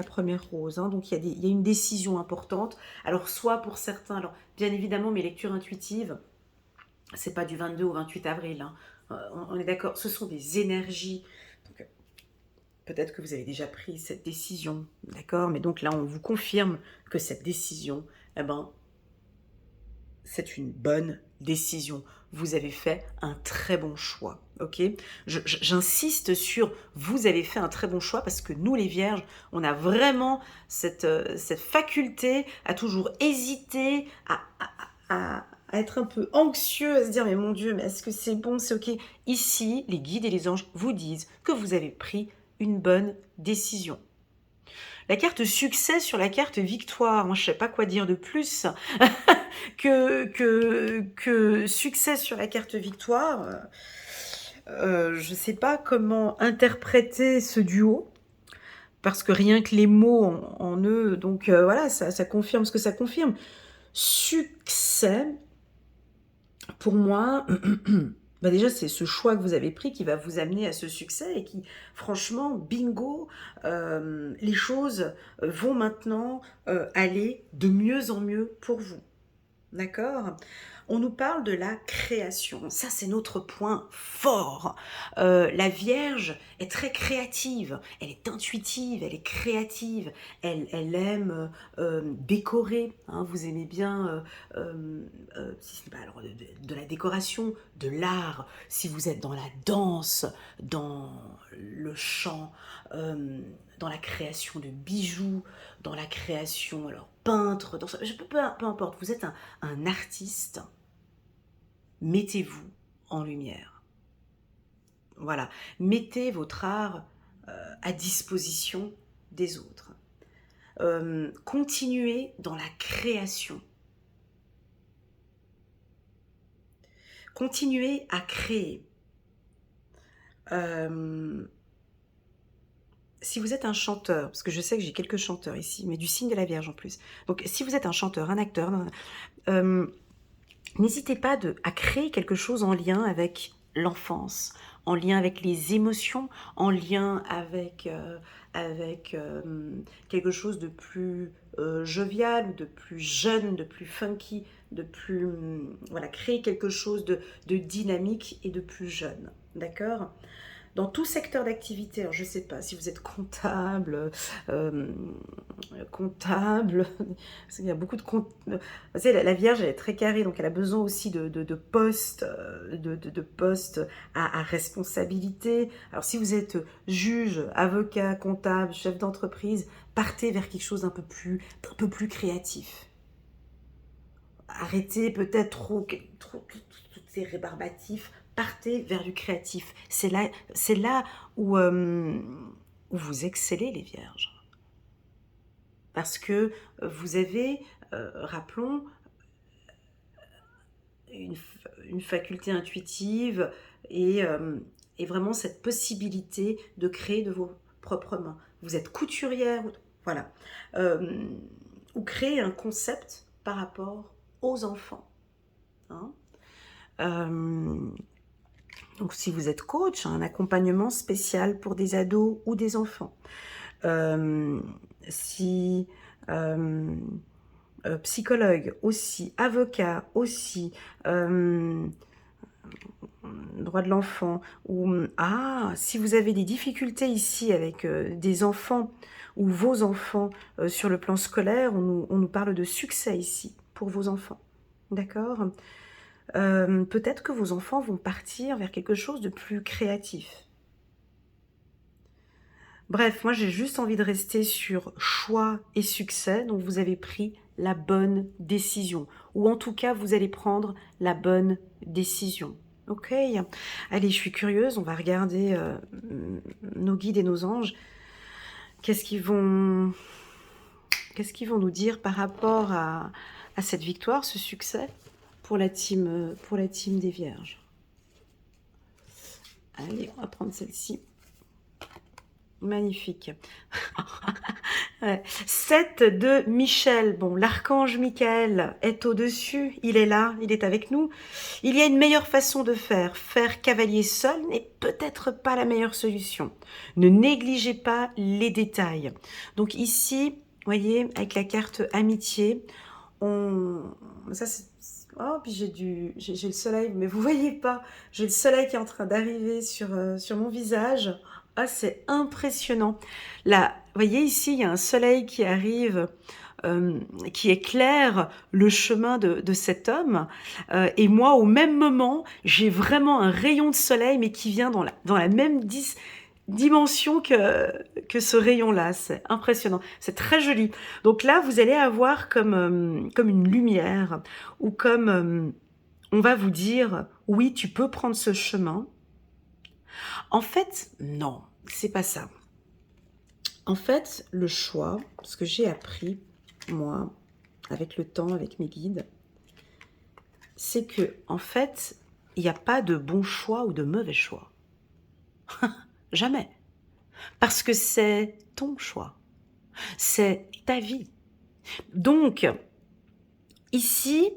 [SPEAKER 1] première rose, hein. Donc, il y a une décision importante. Alors, soit pour certains, alors bien évidemment, mes lectures intuitives, c'est pas du 22 au 28 avril, hein. On est d'accord, ce sont des énergies. Donc, peut-être que vous avez déjà pris cette décision, d'accord? Mais donc là, on vous confirme que cette décision, eh ben, c'est une bonne décision. Vous avez fait un très bon choix, ok? J'insiste sur vous avez fait un très bon choix parce que nous, les vierges, on a vraiment cette faculté à toujours hésiter, à être un peu anxieux, à se dire mais mon Dieu, mais est-ce que c'est bon, c'est ok? Ici, les guides et les anges vous disent que vous avez pris une bonne décision. La carte succès sur la carte victoire, moi je sais pas quoi dire de plus que succès sur la carte victoire. Je sais pas comment interpréter ce duo, parce que rien que les mots en eux, donc voilà, ça confirme ce que ça confirme. Succès, pour moi, bah déjà c'est ce choix que vous avez pris qui va vous amener à ce succès et qui, franchement, bingo, les choses vont maintenant aller de mieux en mieux pour vous. D'accord? On nous parle de la création. Ça, c'est notre point fort. La Vierge est très créative. Elle est intuitive, elle est créative. Elle aime décorer, hein. Vous aimez bien, si ce n'est pas alors, de la décoration, de l'art. Si vous êtes dans la danse, dans le chant, dans la création de bijoux, dans la création, alors peintre, peu importe, vous êtes un artiste, mettez-vous en lumière. Voilà, mettez votre art à disposition des autres. Continuez dans la création. Continuez à créer. Si vous êtes un chanteur, parce que je sais que j'ai quelques chanteurs ici, mais du signe de la Vierge en plus. Donc si vous êtes un chanteur, un acteur, n'hésitez pas à créer quelque chose en lien avec l'enfance, en lien avec les émotions, en lien avec quelque chose de plus jovial, ou de plus jeune, de plus funky, de plus... voilà, créer quelque chose de dynamique et de plus jeune. D'accord ? Dans tout secteur d'activité, alors je ne sais pas si vous êtes comptable, parce qu'il y a beaucoup de comptes. Vous savez, la Vierge, elle est très carrée, donc elle a besoin aussi de postes, de postes à responsabilité. Alors si vous êtes juge, avocat, comptable, chef d'entreprise, partez vers quelque chose d'un peu plus créatif. Arrêtez peut-être trop tous ces rébarbatifs. Partez vers du créatif. C'est là où vous excellez, les vierges. Parce que vous avez, rappelons, une faculté intuitive et vraiment cette possibilité de créer de vos propres mains. Vous êtes couturière, voilà. Ou créer un concept par rapport aux enfants. Hein. Donc, si vous êtes coach, un accompagnement spécial pour des ados ou des enfants. Psychologue aussi, avocat aussi, droit de l'enfant. Ou si vous avez des difficultés ici avec des enfants ou vos enfants sur le plan scolaire, on nous parle de succès ici pour vos enfants. D'accord ? Peut-être que vos enfants vont partir vers quelque chose de plus créatif. Bref, moi j'ai juste envie de rester sur choix et succès, donc vous avez pris la bonne décision, ou en tout cas vous allez prendre la bonne décision. Ok, allez, je suis curieuse, on va regarder nos guides et nos anges. Qu'est-ce qu'ils vont nous dire par rapport à cette victoire, ce succès pour la team des Vierges. Allez, on va prendre celle-ci. Magnifique. Ouais. 7 de Michel. Bon, l'archange Michael est au-dessus. Il est là, il est avec nous. Il y a une meilleure façon de faire. Faire cavalier seul n'est peut-être pas la meilleure solution. Ne négligez pas les détails. Donc ici, vous voyez, avec la carte amitié, ça c'est... Oh, puis j'ai le soleil, mais vous voyez pas, j'ai le soleil qui est en train d'arriver sur mon visage. Ah, c'est impressionnant. Là, vous voyez ici, il y a un soleil qui arrive, qui éclaire le chemin de cet homme. Et moi, au même moment, j'ai vraiment un rayon de soleil, mais qui vient dans la même dimension que ce rayon-là. C'est impressionnant. C'est très joli. Donc là, vous allez avoir comme une lumière ou comme on va vous dire, oui, tu peux prendre ce chemin. En fait, non, c'est pas ça. En fait, le choix, ce que j'ai appris, moi, avec le temps, avec mes guides, c'est que, en fait, il n'y a pas de bon choix ou de mauvais choix. Jamais. Parce que c'est ton choix. C'est ta vie. Donc, ici,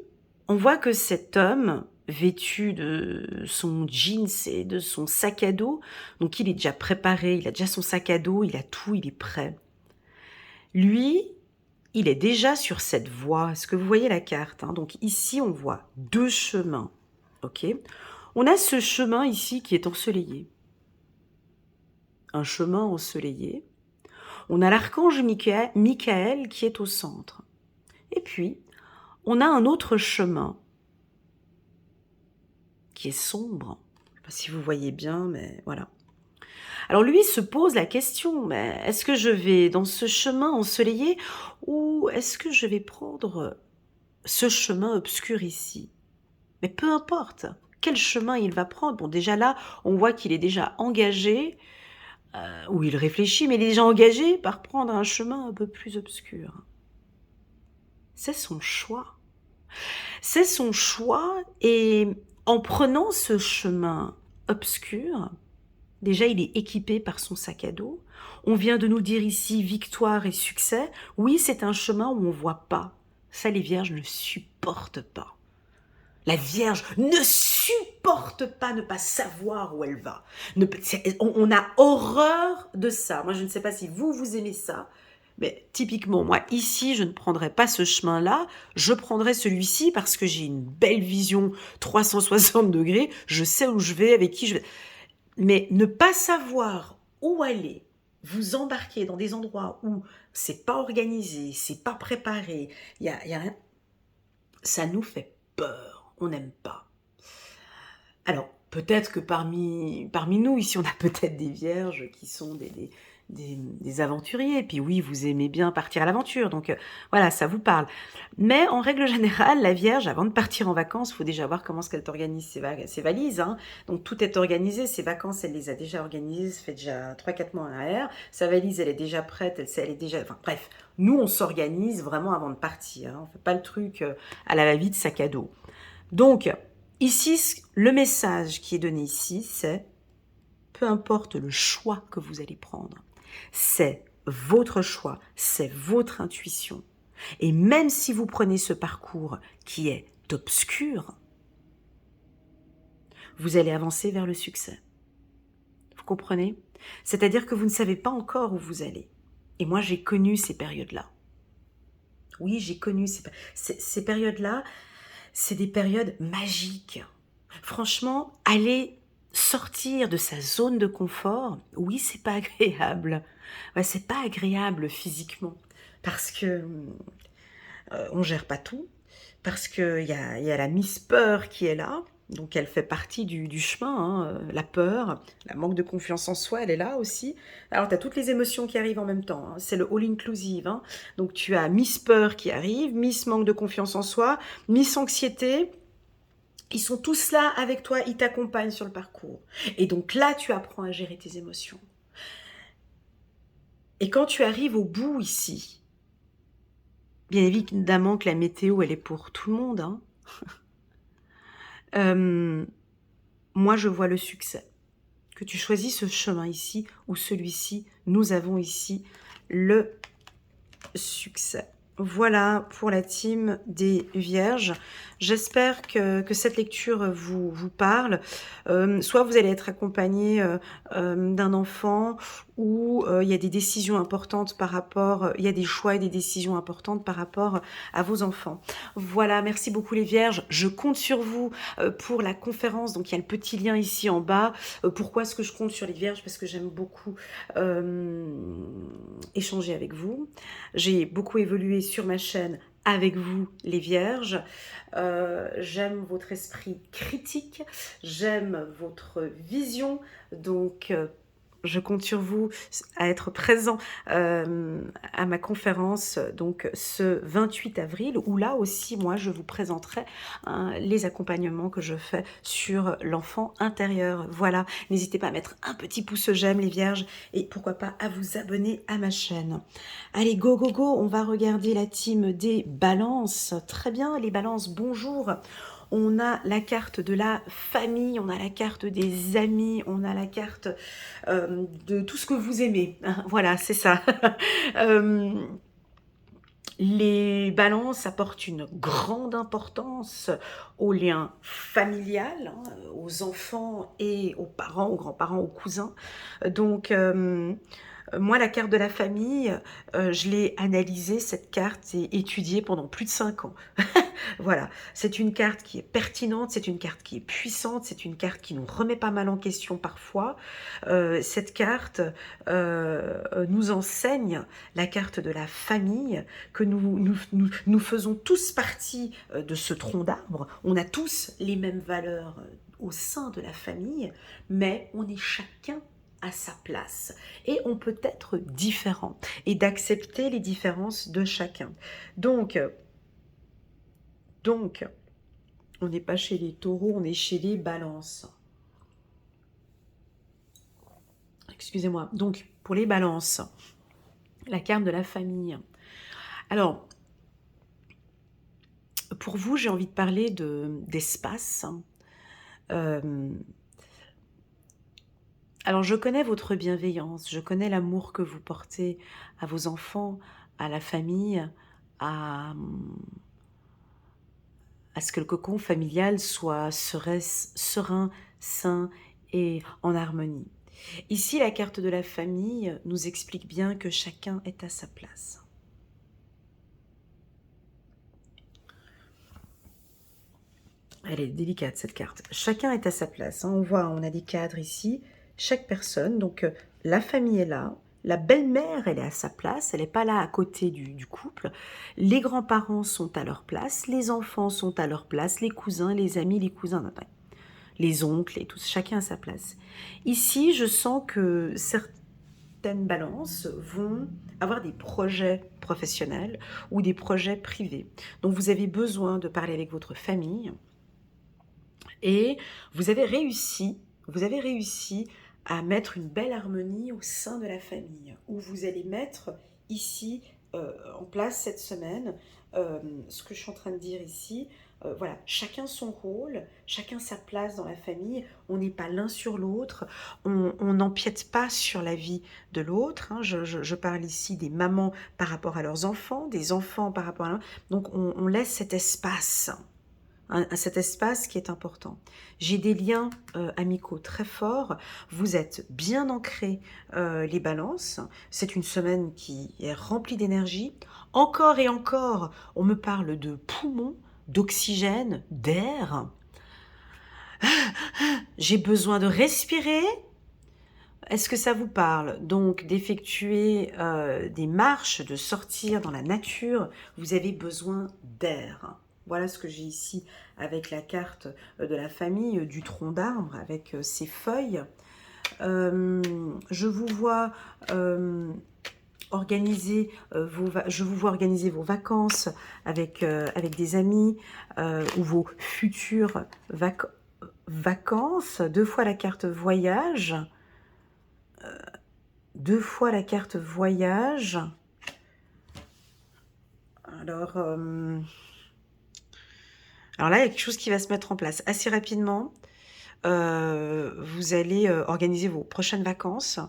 [SPEAKER 1] on voit que cet homme, vêtu de son jeans et de son sac à dos, donc il est déjà préparé, il a déjà son sac à dos, il a tout, il est prêt. Lui, il est déjà sur cette voie. Est-ce que vous voyez la carte, hein? Donc ici, on voit 2 chemins. Ok. On a ce chemin ici qui est ensoleillé. Un chemin ensoleillé. On a l'archange Michael qui est au centre. Et puis, on a un autre chemin qui est sombre. Je ne sais pas si vous voyez bien, mais voilà. Alors lui se pose la question, mais est-ce que je vais dans ce chemin ensoleillé ou est-ce que je vais prendre ce chemin obscur ici? Mais peu importe quel chemin il va prendre. Bon, déjà là, on voit qu'il est déjà engagé, ou il réfléchit, mais il est déjà engagé par prendre un chemin un peu plus obscur. C'est son choix. C'est son choix et en prenant ce chemin obscur, déjà il est équipé par son sac à dos. On vient de nous dire ici victoire et succès. Oui, c'est un chemin où on ne voit pas. Ça, les vierges ne supportent pas. La Vierge ne supporte pas ne pas savoir où elle va. On a horreur de ça. Moi, je ne sais pas si vous aimez ça. Mais typiquement, moi, ici, je ne prendrais pas ce chemin-là. Je prendrais celui-ci parce que j'ai une belle vision 360 degrés. Je sais où je vais, avec qui je vais. Mais ne pas savoir où aller, vous embarquer dans des endroits où c'est pas organisé, c'est pas préparé, y a rien, ça nous fait peur. On n'aime pas. Alors, peut-être que parmi nous, ici, on a peut-être des vierges qui sont des aventuriers. Et puis oui, vous aimez bien partir à l'aventure. Donc voilà, ça vous parle. Mais en règle générale, la vierge, avant de partir en vacances, il faut déjà voir comment est-ce qu'elle t'organise ses valises. Hein. Donc tout est organisé. Ses vacances, elle les a déjà organisées. Ça fait déjà 3-4 mois en arrière. Sa valise, elle est déjà prête. Elle est déjà... Enfin bref, nous, on s'organise vraiment avant de partir. Hein. On ne fait pas le truc à la va-vite sac à dos. Donc... ici, le message qui est donné ici, c'est peu importe le choix que vous allez prendre, c'est votre choix, c'est votre intuition. Et même si vous prenez ce parcours qui est obscur, vous allez avancer vers le succès. Vous comprenez? C'est-à-dire que vous ne savez pas encore où vous allez. Et moi, j'ai connu ces périodes-là. Oui, j'ai connu ces périodes-là. C'est des périodes magiques. Franchement, aller sortir de sa zone de confort, oui, c'est pas agréable. Ouais, c'est pas agréable physiquement parce que on gère pas tout, parce que y a la Miss Peur qui est là. Donc elle fait partie du chemin, hein, la peur, la manque de confiance en soi, elle est là aussi. Alors tu as toutes les émotions qui arrivent en même temps, hein. C'est le all-inclusive. Hein. Donc tu as Miss Peur qui arrive, Miss Manque de confiance en soi, Miss Anxiété. Ils sont tous là avec toi, ils t'accompagnent sur le parcours. Et donc là, tu apprends à gérer tes émotions. Et quand tu arrives au bout ici, bien évidemment que la météo, elle est pour tout le monde, hein. Moi, je vois le succès. Que tu choisis ce chemin ici ou celui-ci, nous avons ici le succès. Voilà pour la team des Vierges. J'espère que cette lecture vous parle. Soit vous allez être accompagné d'un enfant, ou il y a des décisions importantes par rapport, il y a des choix et des décisions importantes par rapport à vos enfants. Voilà, merci beaucoup les Vierges. Je compte sur vous pour la conférence. Donc il y a le petit lien ici en bas. Pourquoi est-ce que je compte sur les Vierges? Parce que j'aime beaucoup échanger avec vous. J'ai beaucoup évolué sur ma chaîne avec vous, les Vierges. J'aime votre esprit critique, j'aime votre vision, donc je compte sur vous à être présent à ma conférence donc ce 28 avril, où là aussi moi je vous présenterai les accompagnements que je fais sur l'enfant intérieur. Voilà, n'hésitez pas à mettre un petit pouce j'aime les Vierges, et pourquoi pas à vous abonner à ma chaîne. Allez, go go go, on va regarder la team des balances. Très bien, les balances, bonjour. On a la carte de la famille, on a la carte des amis, on a la carte de tout ce que vous aimez. Voilà, c'est ça. Les balances apportent une grande importance au lien familial, aux enfants et aux parents, aux grands-parents, aux cousins. Donc, moi, la carte de la famille, je l'ai analysée, cette carte, et étudiée pendant plus de 5 ans. Voilà, c'est une carte qui est pertinente, c'est une carte qui est puissante, c'est une carte qui nous remet pas mal en question parfois. Cette carte nous enseigne, la carte de la famille, que nous faisons tous partie de ce tronc d'arbre. On a tous les mêmes valeurs au sein de la famille, mais on est chacun à sa place. Et on peut être différent et d'accepter les différences de chacun. Donc, on n'est pas chez les taureaux, on est chez les balances. Excusez-moi. Donc, pour les balances, la carte de la famille. Alors, pour vous, j'ai envie de parler d'espace. Alors, je connais votre bienveillance, je connais l'amour que vous portez à vos enfants, à la famille, à ce que le cocon familial soit serein, sain et en harmonie. Ici, la carte de la famille nous explique bien que chacun est à sa place. Elle est délicate, cette carte. Chacun est à sa place. On voit, on a des cadres ici, chaque personne. Donc, la famille est là. La belle-mère, elle est à sa place. Elle n'est pas là à côté du couple. Les grands-parents sont à leur place. Les enfants sont à leur place. Les cousins, les amis, les cousins, les oncles et tous. Chacun à sa place. Ici, je sens que certaines balances vont avoir des projets professionnels ou des projets privés. Donc, vous avez besoin de parler avec votre famille. Et vous avez réussi à mettre une belle harmonie au sein de la famille, où vous allez mettre ici en place cette semaine, ce que je suis en train de dire ici, voilà, chacun son rôle, chacun sa place dans la famille, on n'est pas l'un sur l'autre, on n'empiète pas sur la vie de l'autre, hein. Je parle ici des mamans par rapport à leurs enfants, des enfants par rapport à donc on laisse cet espace, cet espace qui est important. J'ai des liens amicaux très forts, vous êtes bien ancrés les balances, c'est une semaine qui est remplie d'énergie. Encore et encore, on me parle de poumons, d'oxygène, d'air. J'ai besoin de respirer. Est-ce que ça vous parle? Donc d'effectuer des marches, de sortir dans la nature, vous avez besoin d'air. Voilà ce que j'ai ici avec la carte de la famille du tronc d'arbre, avec ses feuilles. Je vous vois organiser vos vacances avec des amis ou vos futures vacances. 2 fois la carte voyage. 2 fois la carte voyage. Alors là, il y a quelque chose qui va se mettre en place assez rapidement. Vous allez organiser vos prochaines vacances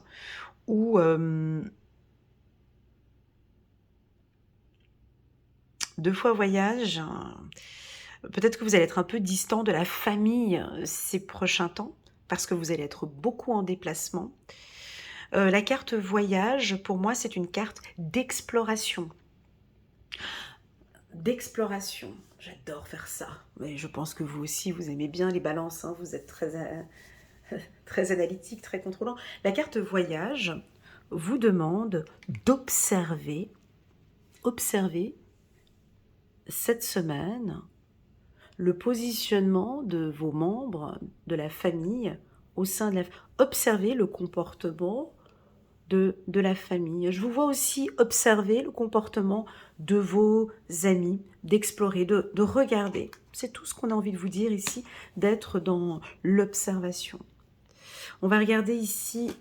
[SPEAKER 1] ou 2 fois voyage. Peut-être que vous allez être un peu distant de la famille ces prochains temps parce que vous allez être beaucoup en déplacement. La carte voyage, pour moi, c'est une carte d'exploration. D'exploration. J'adore faire ça. Mais je pense que vous aussi, vous aimez bien les balances. Hein. Vous êtes très analytique, très contrôlant. La carte voyage vous demande d'observer, observer cette semaine le positionnement de vos membres de la famille au sein de la... Observez le comportement de la famille. Je vous vois aussi observer le comportement de vos amis, d'explorer, de regarder. C'est tout ce qu'on a envie de vous dire ici, d'être dans l'observation. On va regarder ici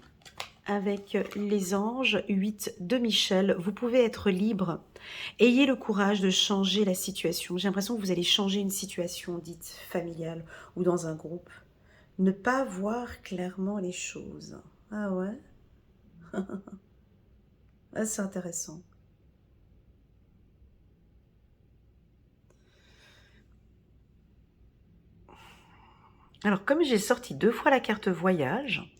[SPEAKER 1] avec les anges, 8 de Michel. Vous pouvez être libre. Ayez le courage de changer la situation. J'ai l'impression que vous allez changer une situation dite familiale ou dans un groupe. Ne pas voir clairement les choses. Ah ouais? Ah, c'est intéressant. Alors, comme j'ai sorti 2 fois la carte voyage,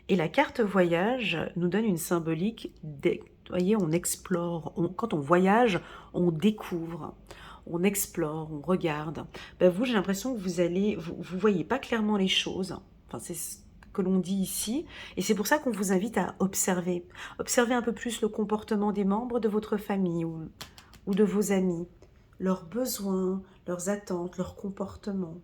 [SPEAKER 1] et la carte voyage nous donne une symbolique, vous voyez, on explore, quand on voyage, on découvre, on explore, on regarde. Ben vous, j'ai l'impression que vous voyez pas clairement les choses. Enfin, c'est ce que l'on dit ici, et c'est pour ça qu'on vous invite à observer. Observer un peu plus le comportement des membres de votre famille ou de vos amis, leurs besoins, leurs attentes, leurs comportements.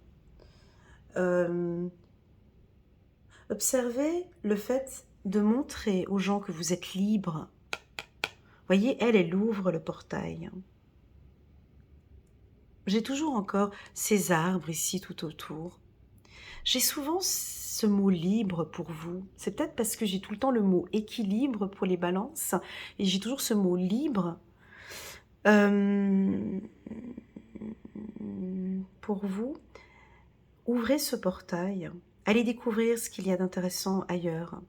[SPEAKER 1] Observez le fait de montrer aux gens que vous êtes libre. Voyez, elle ouvre le portail. J'ai toujours encore ces arbres ici tout autour. J'ai souvent ce mot libre pour vous. C'est peut-être parce que j'ai tout le temps le mot équilibre pour les balances et j'ai toujours ce mot libre. Pour vous, ouvrez ce portail. Allez découvrir ce qu'il y a d'intéressant ailleurs.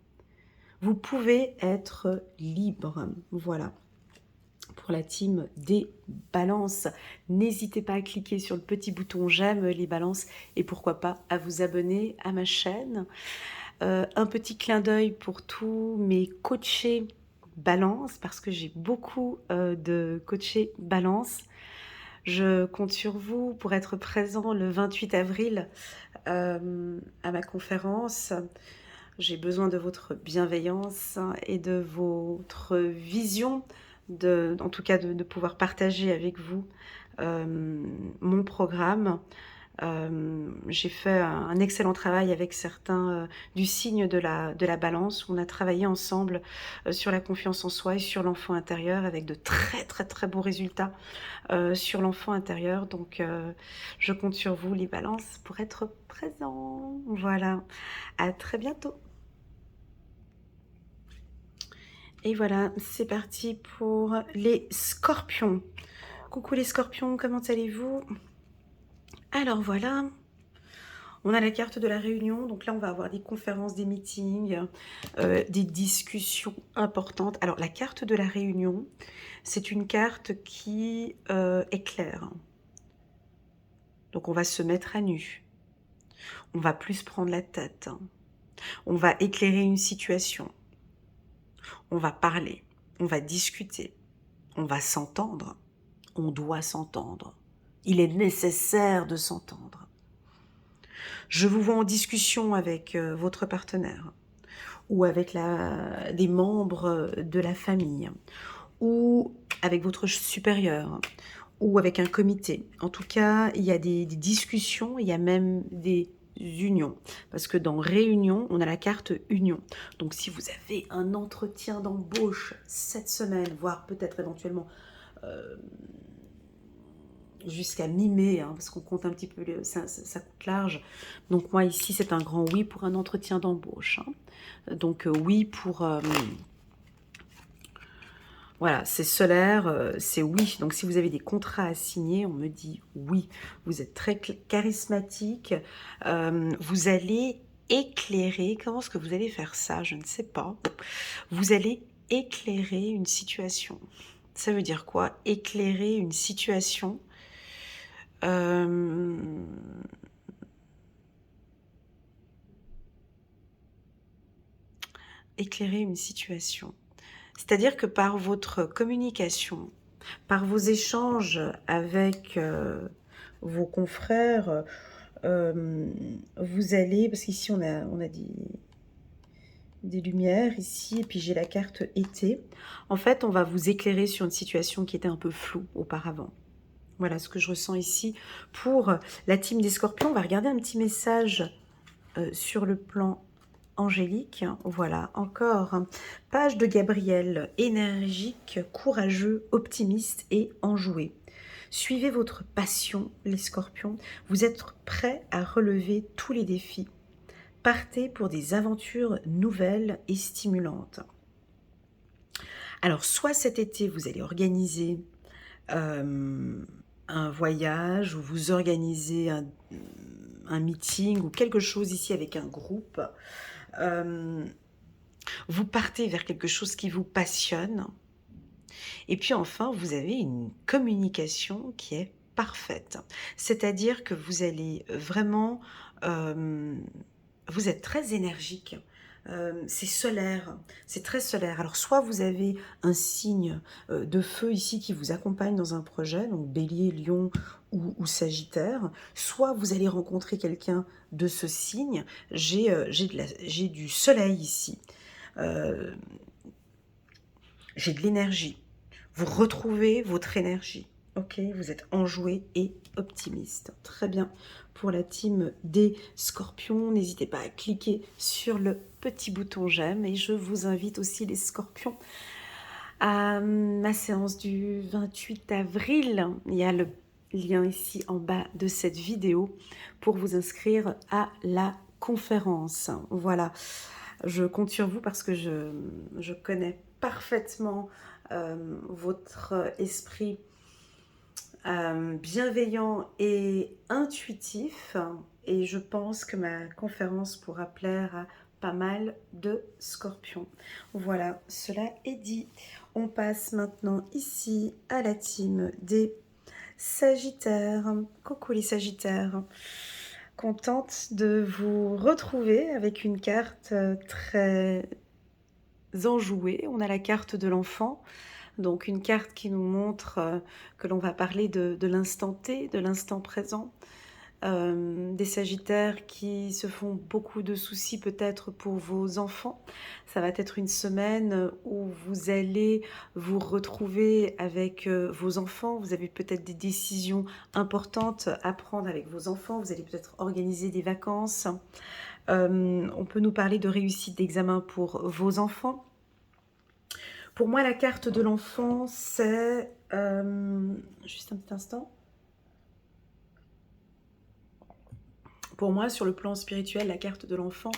[SPEAKER 1] Vous pouvez être libre. Voilà. Pour la team des balances, n'hésitez pas à cliquer sur le petit bouton j'aime les balances et pourquoi pas à vous abonner à ma chaîne. Un petit clin d'œil pour tous mes coachés balance parce que j'ai beaucoup de coachés balance. Je compte sur vous pour être présent le 28 avril à ma conférence. J'ai besoin de votre bienveillance et de votre vision, en tout cas de pouvoir partager avec vous mon programme. J'ai fait un excellent travail avec certains du signe de la balance. On a travaillé ensemble sur la confiance en soi et sur l'enfant intérieur avec de très beaux résultats sur l'enfant intérieur. Donc je compte sur vous les balances pour être présents. Voilà, à très bientôt. Et voilà, c'est parti pour les scorpions. Coucou les scorpions, comment allez-vous? Alors voilà, on a la carte de la réunion. Donc là, on va avoir des conférences, des meetings, des discussions importantes. Alors la carte de la réunion, c'est une carte qui est claire. Donc on va se mettre à nu. On va plus prendre la tête. On va éclairer une situation. On va parler, on va discuter, on va s'entendre, on doit s'entendre. Il est nécessaire de s'entendre. Je vous vois en discussion avec votre partenaire ou avec des membres de la famille ou avec votre supérieur ou avec un comité. En tout cas, il y a des discussions, il y a même des unions. Parce que dans réunion, on a la carte union. Donc si vous avez un entretien d'embauche cette semaine, voire peut-être éventuellement jusqu'à mi-mai, hein, parce qu'on compte un petit peu, ça coûte large. Donc moi ici, c'est un grand oui pour un entretien d'embauche. Hein. Donc oui Voilà, c'est solaire, c'est oui. Donc si vous avez des contrats à signer, on me dit oui. Vous êtes très charismatique, vous allez éclairer. Comment est-ce que vous allez faire ça? Je ne sais pas. Vous allez éclairer une situation. Ça veut dire quoi? Éclairer une situation. Euh, Éclairer une situation. C'est-à-dire que par votre communication, par vos échanges avec vos confrères, vous allez, parce qu'ici on a des lumières ici, et puis j'ai la carte été. En fait, on va vous éclairer sur une situation qui était un peu floue auparavant. Voilà ce que je ressens ici. Pour la team des Scorpions, on va regarder un petit message sur le plan angélique. Voilà, encore. Page de Gabriel, énergique, courageux, optimiste et enjoué. Suivez votre passion, les Scorpions. Vous êtes prêts à relever tous les défis. Partez pour des aventures nouvelles et stimulantes. Alors, soit cet été, vous allez organiser un voyage, ou vous organisez un meeting ou quelque chose ici avec un groupe. Vous partez vers quelque chose qui vous passionne. Et puis enfin, vous avez une communication qui est parfaite. C'est-à-dire que vous allez vraiment... vous êtes très énergique. C'est solaire, c'est très solaire. Alors soit vous avez un signe de feu ici qui vous accompagne dans un projet, donc Bélier, Lion ou Sagittaire, soit vous allez rencontrer quelqu'un de ce signe. J'ai du soleil ici, j'ai de l'énergie. Vous retrouvez votre énergie. Ok, vous êtes enjoué et optimiste. Très bien. Pour la team des Scorpions, n'hésitez pas à cliquer sur le petit bouton j'aime et je vous invite aussi les Scorpions à ma séance du 28 avril. Il y a le lien ici en bas de cette vidéo pour vous inscrire à la conférence. Voilà, je compte sur vous parce que je connais parfaitement votre esprit bienveillant et intuitif, et je pense que ma conférence pourra plaire à pas mal de Scorpions. Voilà, cela est dit. On passe maintenant ici à la team des Sagittaires. Coucou les Sagittaires. Contente de vous retrouver avec une carte très enjouée. On a la carte de l'enfant. Donc une carte qui nous montre que l'on va parler de l'instant T, de l'instant présent. Des Sagittaires qui se font beaucoup de soucis peut-être pour vos enfants. Ça va être une semaine où vous allez vous retrouver avec vos enfants. Vous avez peut-être des décisions importantes à prendre avec vos enfants. Vous allez peut-être organiser des vacances. On peut nous parler de réussite d'examen pour vos enfants. Pour moi, la carte de l'enfant, c'est... juste un petit instant. Pour moi, sur le plan spirituel, la carte de l'enfant,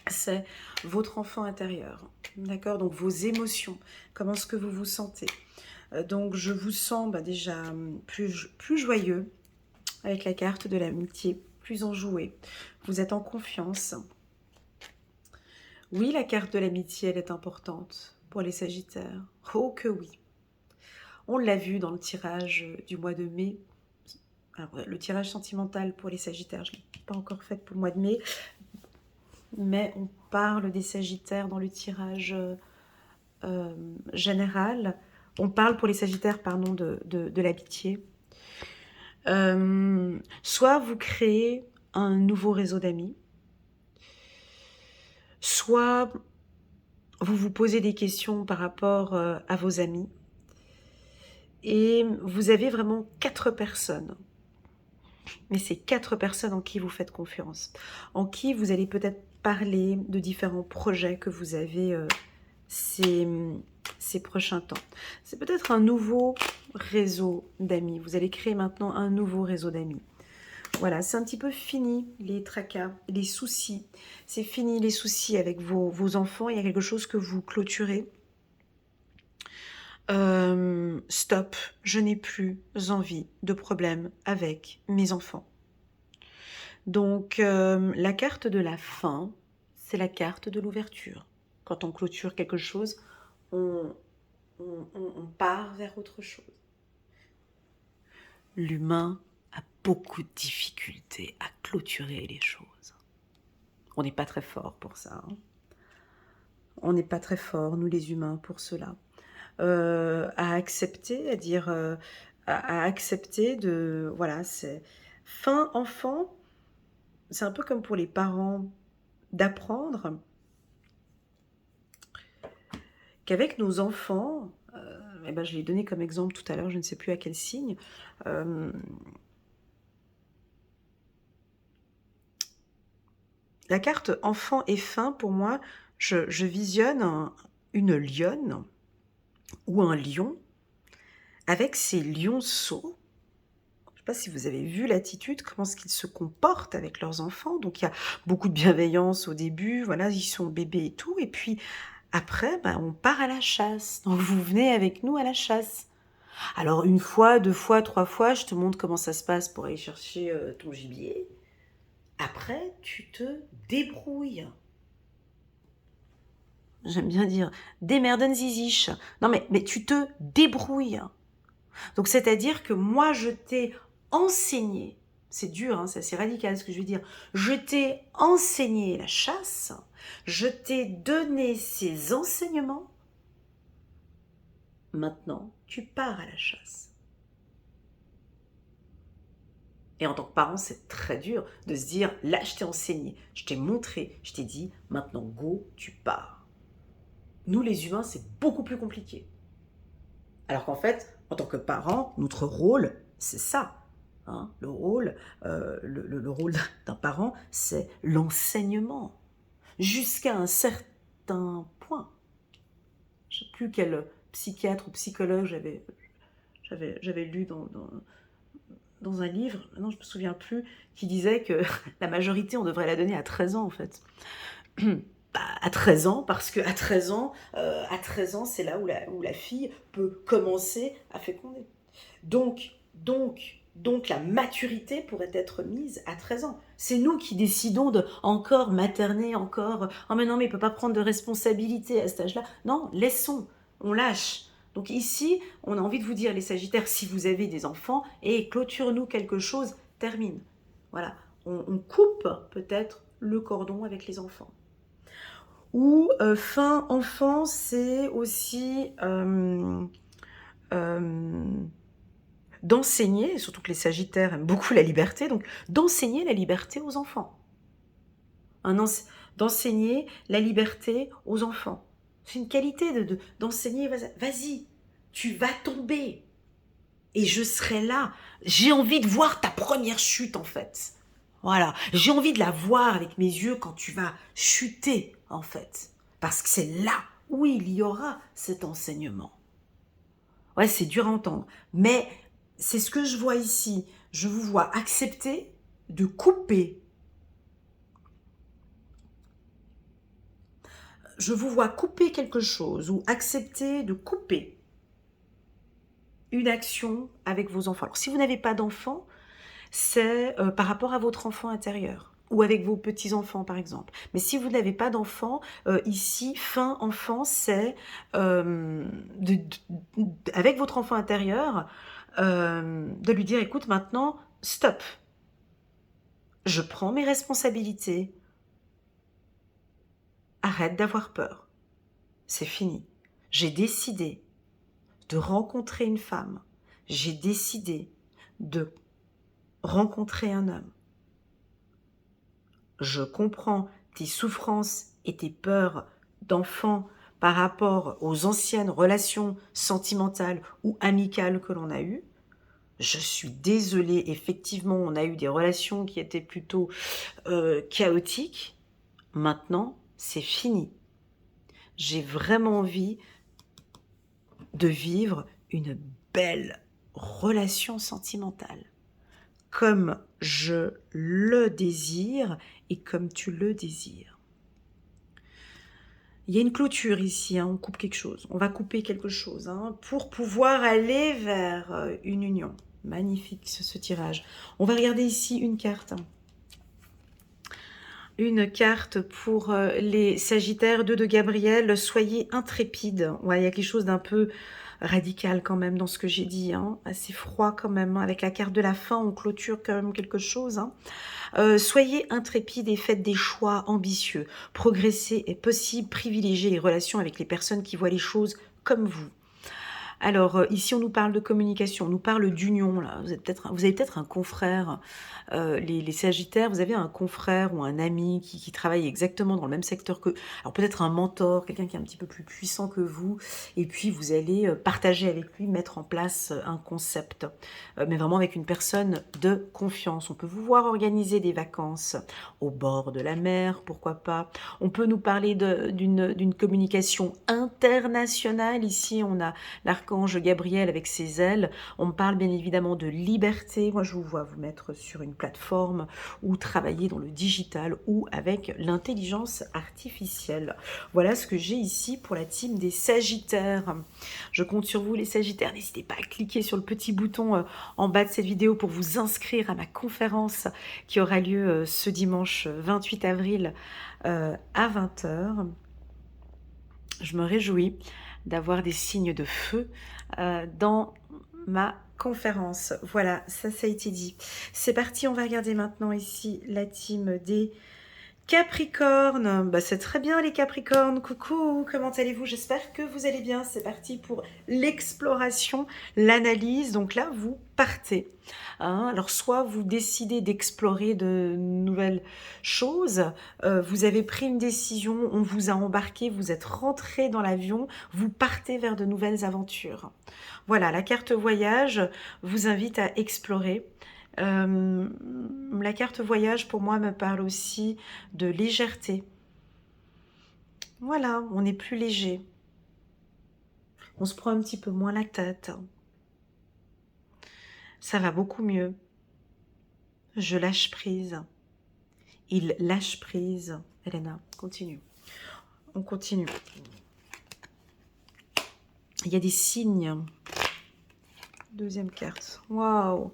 [SPEAKER 1] c'est votre enfant intérieur. D'accord? Donc, vos émotions. Comment est-ce que vous vous sentez? Donc, je vous sens déjà plus joyeux avec la carte de l'amitié, plus enjoué. Vous êtes en confiance. Oui, la carte de l'amitié, elle est importante pour les Sagittaires. Oh que oui! On l'a vu dans le tirage du mois de mai. Alors, le tirage sentimental pour les Sagittaires, je ne l'ai pas encore fait pour le mois de mai. Mais on parle des Sagittaires dans le tirage général. On parle pour les Sagittaires, pardon, de l'amitié. Soit vous créez un nouveau réseau d'amis, soit vous vous posez des questions par rapport à vos amis. Et vous avez vraiment 4 personnes. Mais c'est 4 personnes en qui vous faites confiance. En qui vous allez peut-être parler de différents projets que vous avez ces prochains temps. C'est peut-être un nouveau réseau d'amis. Vous allez créer maintenant un nouveau réseau d'amis. Voilà, c'est un petit peu fini les tracas, les soucis. C'est fini les soucis avec vos enfants. Il y a quelque chose que vous clôturez. Stop, je n'ai plus envie de problème avec mes enfants. Donc, la carte de la fin, c'est la carte de l'ouverture. Quand on clôture quelque chose, on, on part vers autre chose. L'humain a beaucoup de difficultés à clôturer les choses. On n'est pas très fort pour ça. Hein. On n'est pas très fort, nous les humains, pour cela. À accepter, à dire, à accepter de, voilà, c'est fin enfant, c'est un peu comme pour les parents, d'apprendre qu'avec nos enfants, eh ben, je l'ai donné comme exemple tout à l'heure, je ne sais plus à quel signe, la carte enfant et fin, pour moi, je visionne une lionne ou un lion avec ses lionceaux. Je ne sais pas si vous avez vu l'attitude, comment est-ce qu'ils se comportent avec leurs enfants. Donc il y a beaucoup de bienveillance au début, voilà, ils sont bébés et tout. Et puis après, ben, on part à la chasse. Donc vous venez avec nous à la chasse. Alors une fois, deux fois, trois fois, je te montre comment ça se passe pour aller chercher ton gibier. Après, tu te débrouilles. J'aime bien dire démerden ziziche. Non mais tu te débrouilles. Donc c'est-à-dire que moi je t'ai enseigné, c'est dur, hein, c'est assez radical ce que je veux dire, je t'ai enseigné la chasse, je t'ai donné ces enseignements, maintenant tu pars à la chasse. Et en tant que parent, c'est très dur de se dire, là je t'ai enseigné, je t'ai montré, je t'ai dit, maintenant go, tu pars. Nous les humains, c'est beaucoup plus compliqué. Alors qu'en fait, en tant que parent, notre rôle, c'est ça. Hein, le rôle, le rôle d'un parent, c'est l'enseignement. Jusqu'à un certain point. Je ne sais plus quel psychiatre ou psychologue j'avais lu dans un livre, maintenant je ne me souviens plus, qui disait que la majorité, on devrait la donner à 13 ans en fait. À 13 ans, parce qu'à 13 ans, c'est là où la fille peut commencer à féconder. Donc, la maturité pourrait être mise à 13 ans. C'est nous qui décidons de encore materner, encore... Oh mais non, mais il ne peut pas prendre de responsabilité à cet âge-là. Non, laissons, on lâche. Donc ici, on a envie de vous dire, les Sagittaires, si vous avez des enfants, et clôture-nous quelque chose, termine. Voilà, on coupe peut-être le cordon avec les enfants. Ou fin enfant, c'est aussi d'enseigner, surtout que les Sagittaires aiment beaucoup la liberté, donc d'enseigner la liberté aux enfants. D'enseigner la liberté aux enfants. C'est une qualité d'enseigner, vas-y, tu vas tomber. Et je serai là. J'ai envie de voir ta première chute, en fait. Voilà, j'ai envie de la voir avec mes yeux quand tu vas chuter, en fait. Parce que c'est là où il y aura cet enseignement. Ouais, c'est dur à entendre. Mais c'est ce que je vois ici. Je vous vois accepter de couper. Je vous vois couper quelque chose ou accepter de couper une action avec vos enfants. Alors, si vous n'avez pas d'enfants, c'est par rapport à votre enfant intérieur ou avec vos petits-enfants, par exemple. Mais si vous n'avez pas d'enfants, ici, fin enfant, c'est avec votre enfant intérieur, de lui dire, écoute, maintenant, stop. Je prends mes responsabilités. Arrête d'avoir peur. C'est fini. J'ai décidé de rencontrer une femme. J'ai décidé de rencontrer un homme. Je comprends tes souffrances et tes peurs d'enfant par rapport aux anciennes relations sentimentales ou amicales que l'on a eues. Je suis désolée, effectivement, on a eu des relations qui étaient plutôt chaotiques. Maintenant, c'est fini. J'ai vraiment envie de vivre une belle relation sentimentale, comme je le désire et comme tu le désires. Il y a une clôture ici, hein, on coupe quelque chose. On va couper quelque chose hein, pour pouvoir aller vers une union. Magnifique ce tirage. On va regarder ici une carte. Une carte pour les Sagittaires, 2 de Gabriel. Soyez intrépides. Ouais, il y a quelque chose d'un peu radical quand même dans ce que j'ai dit. Hein. Assez froid quand même. Hein. Avec la carte de la fin, on clôture quand même quelque chose. Hein. Soyez intrépides et faites des choix ambitieux. Progresser est possible, privilégiez les relations avec les personnes qui voient les choses comme vous. Alors, ici, on nous parle de communication, on nous parle d'union. Là. Vous avez peut-être un confrère, les Sagittaires, vous avez un confrère ou un ami qui travaille exactement dans le même secteur que... Alors, peut-être un mentor, quelqu'un qui est un petit peu plus puissant que vous, et puis vous allez partager avec lui, mettre en place un concept, mais vraiment avec une personne de confiance. On peut vous voir organiser des vacances au bord de la mer, pourquoi pas. On peut nous parler d'une communication internationale. Ici, on a l'archange Gabriel avec ses ailes. On me parle bien évidemment de liberté. Moi, je vous vois vous mettre sur une plateforme ou travailler dans le digital ou avec l'intelligence artificielle. Voilà ce que j'ai ici pour la team des Sagittaires. Je compte sur vous les Sagittaires. N'hésitez pas à cliquer sur le petit bouton en bas de cette vidéo pour vous inscrire à ma conférence qui aura lieu ce dimanche 28 avril à 20 h. Je me réjouis d'avoir des signes de feu dans ma conférence. Voilà, ça a été dit. C'est parti, on va regarder maintenant ici la team des Capricorne. Bah, c'est très bien les Capricornes. Coucou, comment allez-vous? J'espère que vous allez bien. C'est parti pour l'exploration, l'analyse. Donc là, vous partez. Hein, alors, soit vous décidez d'explorer de nouvelles choses, vous avez pris une décision, on vous a embarqué, vous êtes rentré dans l'avion, vous partez vers de nouvelles aventures. Voilà, la carte voyage vous invite à explorer. La carte voyage, pour moi, me parle aussi de légèreté. Voilà, on est plus léger. On se prend un petit peu moins la tête. Ça va beaucoup mieux. Je lâche prise. Il lâche prise. Elena, continue. On continue. Il y a des signes. Deuxième carte. Waouh!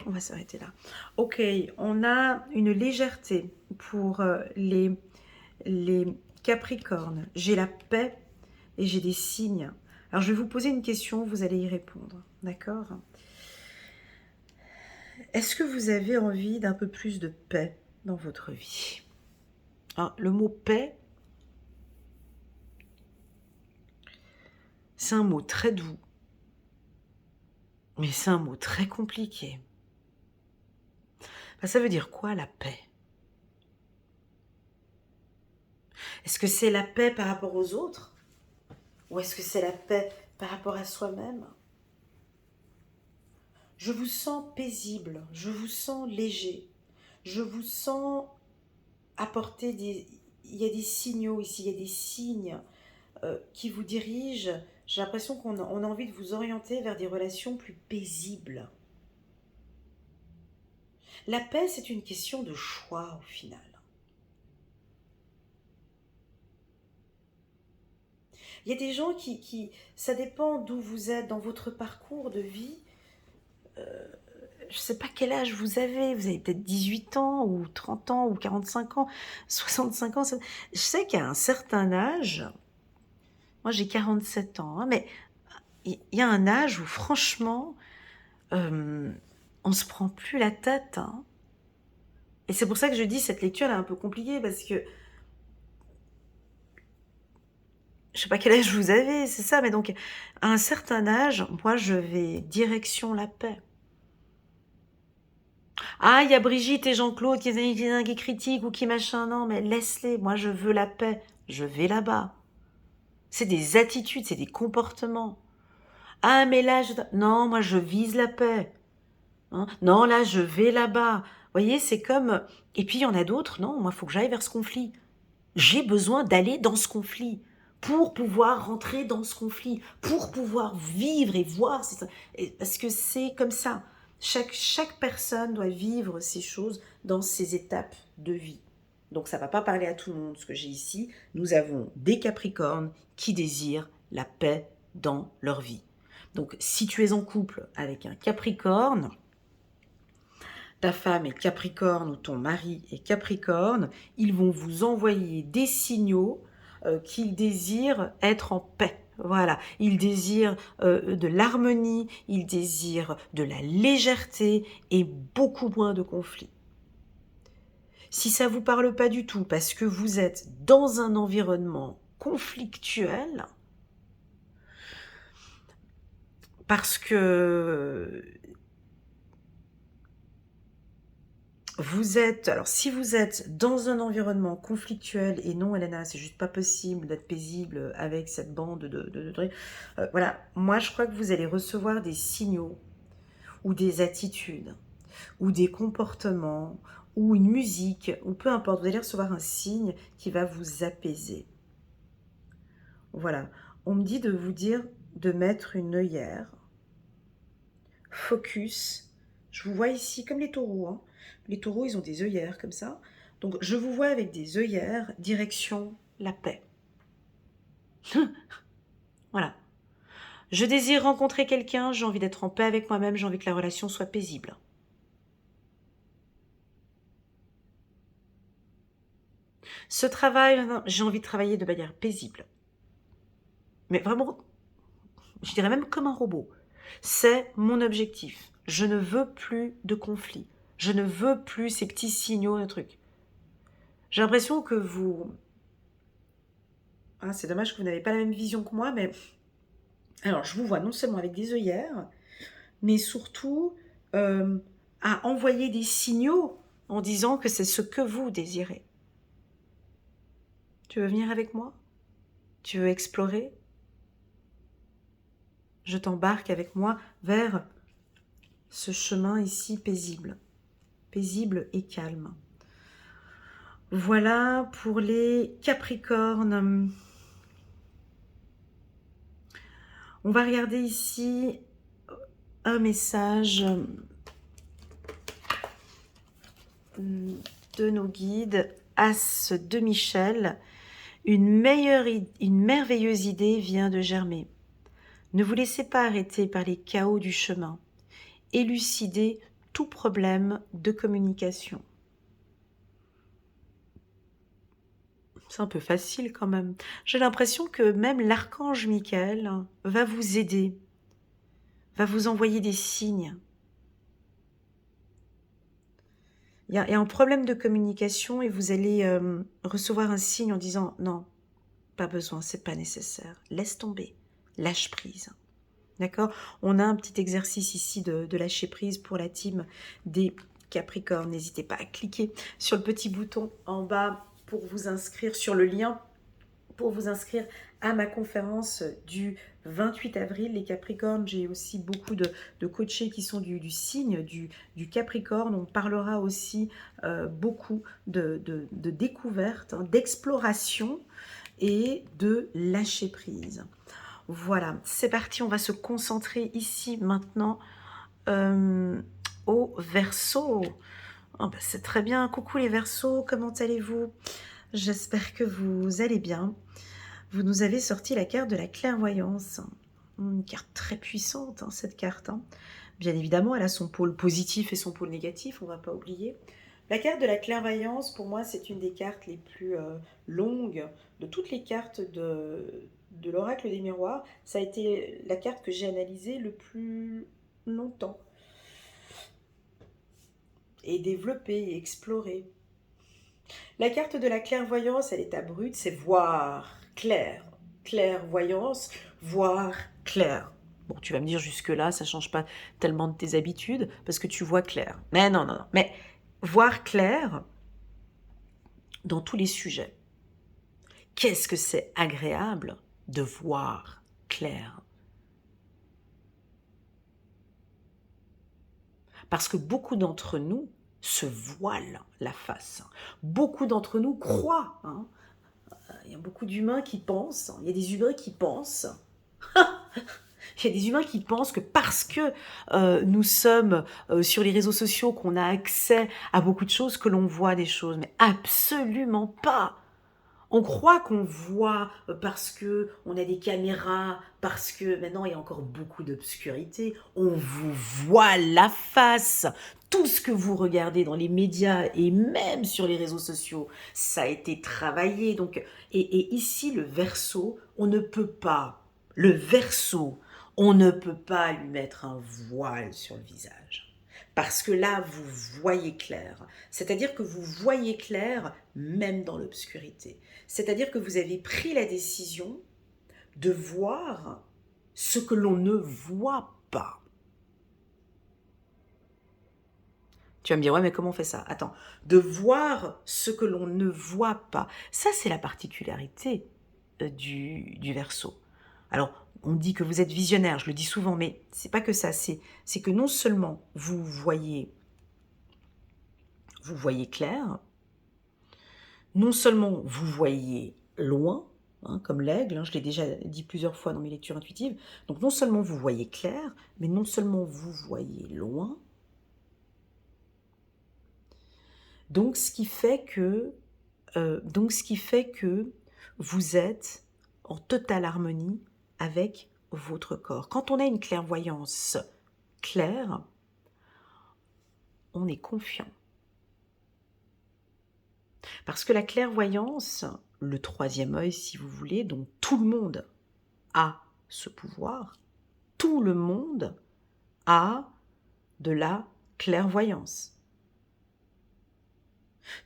[SPEAKER 1] On va s'arrêter là. Ok, on a une légèreté pour les Capricornes. J'ai la paix et j'ai des signes. Alors, je vais vous poser une question, vous allez y répondre. D'accord? Est-ce que vous avez envie d'un peu plus de paix dans votre vie? Alors, le mot paix, c'est un mot très doux, mais c'est un mot très compliqué. Ça veut dire quoi, la paix? Est-ce que c'est la paix par rapport aux autres? Ou est-ce que c'est la paix par rapport à soi-même? Je vous sens paisible, je vous sens léger, je vous sens apporter des... Il y a des signaux ici, il y a des signes qui vous dirigent. J'ai l'impression qu'on a envie de vous orienter vers des relations plus paisibles. La paix, c'est une question de choix au final. Il y a des gens ça dépend d'où vous êtes dans votre parcours de vie. Je ne sais pas quel âge vous avez peut-être 18 ans ou 30 ans ou 45 ans, 65 ans. Je sais qu'à un certain âge, moi j'ai 47 ans, hein, mais il y a un âge où franchement, on ne se prend plus la tête. Hein. Et c'est pour ça que je dis cette lecture elle est un peu compliquée parce que je sais pas quel âge vous avez, c'est ça, mais donc à un certain âge, moi je vais direction la paix. Ah, il y a Brigitte et Jean-Claude qui critiquent ou qui machin, non, mais laisse-les, moi je veux la paix, je vais là-bas. C'est des attitudes, c'est des comportements. Ah, mais là, non, moi je vise la paix. Hein, non, là, je vais là-bas. Vous voyez, c'est comme... Et puis il y en a d'autres, non, moi il faut que j'aille vers ce conflit. J'ai besoin d'aller dans ce conflit pour pouvoir rentrer dans ce conflit, pour pouvoir vivre et voir. Parce que c'est comme ça. Chaque personne doit vivre ces choses dans ses étapes de vie. Donc ça ne va pas parler à tout le monde ce que j'ai ici. Nous avons des Capricornes qui désirent la paix dans leur vie. Donc si tu es en couple avec un Capricorne, ta femme est Capricorne ou ton mari est Capricorne, ils vont vous envoyer des signaux qu'ils désirent être en paix. Voilà, ils désirent de l'harmonie, ils désirent de la légèreté et beaucoup moins de conflits. Si ça ne vous parle pas du tout parce que vous êtes dans un environnement conflictuel, parce que vous êtes, alors si vous êtes dans un environnement conflictuel, et non Elena, c'est juste pas possible d'être paisible avec cette bande voilà, moi je crois que vous allez recevoir des signaux, ou des attitudes, ou des comportements, ou une musique, ou peu importe, vous allez recevoir un signe qui va vous apaiser. Voilà, on me dit de vous dire de mettre une œillère, focus, je vous vois ici comme les taureaux, hein. Les taureaux, ils ont des œillères comme ça. Donc, je vous vois avec des œillères, direction la paix. Voilà. Je désire rencontrer quelqu'un, j'ai envie d'être en paix avec moi-même, j'ai envie que la relation soit paisible. Ce travail, j'ai envie de travailler de manière paisible. Mais vraiment, je dirais même comme un robot. C'est mon objectif. Je ne veux plus de conflits. Je ne veux plus ces petits signaux de trucs. J'ai l'impression que vous... Ah, c'est dommage que vous n'avez pas la même vision que moi, mais... Alors, je vous vois non seulement avec des œillères, mais surtout à envoyer des signaux en disant que c'est ce que vous désirez. Tu veux venir avec moi? Tu veux explorer? Je t'embarque avec moi vers ce chemin ici paisible et calme. Voilà pour les Capricornes. On va regarder ici un message de nos guides. As de Michel. Une merveilleuse idée vient de germer. Ne vous laissez pas arrêter par les chaos du chemin. Élucidez tout problème de communication. C'est un peu facile quand même. J'ai l'impression que même l'archange Michael va vous aider, va vous envoyer des signes. Il y a un problème de communication et vous allez recevoir un signe en disant « Non, pas besoin, c'est pas nécessaire. Laisse tomber, lâche prise. » D'accord? On a un petit exercice ici de lâcher prise pour la team des Capricornes. N'hésitez pas à cliquer sur le petit bouton en bas pour vous inscrire sur le lien, pour vous inscrire à ma conférence du 28 avril. Les Capricornes, j'ai aussi beaucoup de coachés qui sont du signe du Capricorne. On parlera aussi beaucoup de découvertes, hein, d'exploration et de lâcher prise. Voilà, c'est parti, on va se concentrer ici maintenant au Verseau. Oh, bah, c'est très bien, coucou les Verseaux, comment allez-vous? J'espère que vous allez bien. Vous nous avez sorti la carte de la clairvoyance. Une carte très puissante, hein, cette carte. Hein. Bien évidemment, elle a son pôle positif et son pôle négatif, on ne va pas oublier. La carte de la clairvoyance, pour moi, c'est une des cartes les plus longues de toutes les cartes de l'oracle des miroirs. Ça a été la carte que j'ai analysée le plus longtemps. Et développée et explorée. La carte de la clairvoyance, elle est à brut, c'est voir clair. Clairvoyance, voir clair. Bon, tu vas me dire jusque-là, ça ne change pas tellement de tes habitudes, parce que tu vois clair. Mais non. Mais voir clair dans tous les sujets. Qu'est-ce que c'est agréable de voir clair? Parce que beaucoup d'entre nous se voilent la face. Beaucoup d'entre nous croient. Hein. Il y a beaucoup d'humains qui pensent. Il y a des humains qui pensent. Il y a des humains qui pensent que parce que nous sommes sur les réseaux sociaux, qu'on a accès à beaucoup de choses, que l'on voit des choses. Mais absolument pas. On croit qu'on voit parce que on a des caméras, parce que maintenant il y a encore beaucoup d'obscurité. On vous voit la face. Tout ce que vous regardez dans les médias et même sur les réseaux sociaux, ça a été travaillé. Donc, et ici, le verso, on ne peut pas. Le verso, on ne peut pas lui mettre un voile sur le visage. Parce que là, vous voyez clair. C'est-à-dire que vous voyez clair même dans l'obscurité. C'est-à-dire que vous avez pris la décision de voir ce que l'on ne voit pas. Tu vas me dire, ouais, mais comment on fait ça? Attends, de voir ce que l'on ne voit pas. Ça, c'est la particularité du Verseau. Alors, on dit que vous êtes visionnaire, je le dis souvent, mais c'est pas que ça. C'est que non seulement vous voyez clair, non seulement vous voyez loin, comme l'aigle, je l'ai déjà dit plusieurs fois dans mes lectures intuitives, donc non seulement vous voyez clair, mais non seulement vous voyez loin, donc ce qui fait que vous êtes en totale harmonie avec votre corps. Quand on a une clairvoyance claire, on est confiant. Parce que la clairvoyance, le troisième œil si vous voulez, dont tout le monde a ce pouvoir, tout le monde a de la clairvoyance.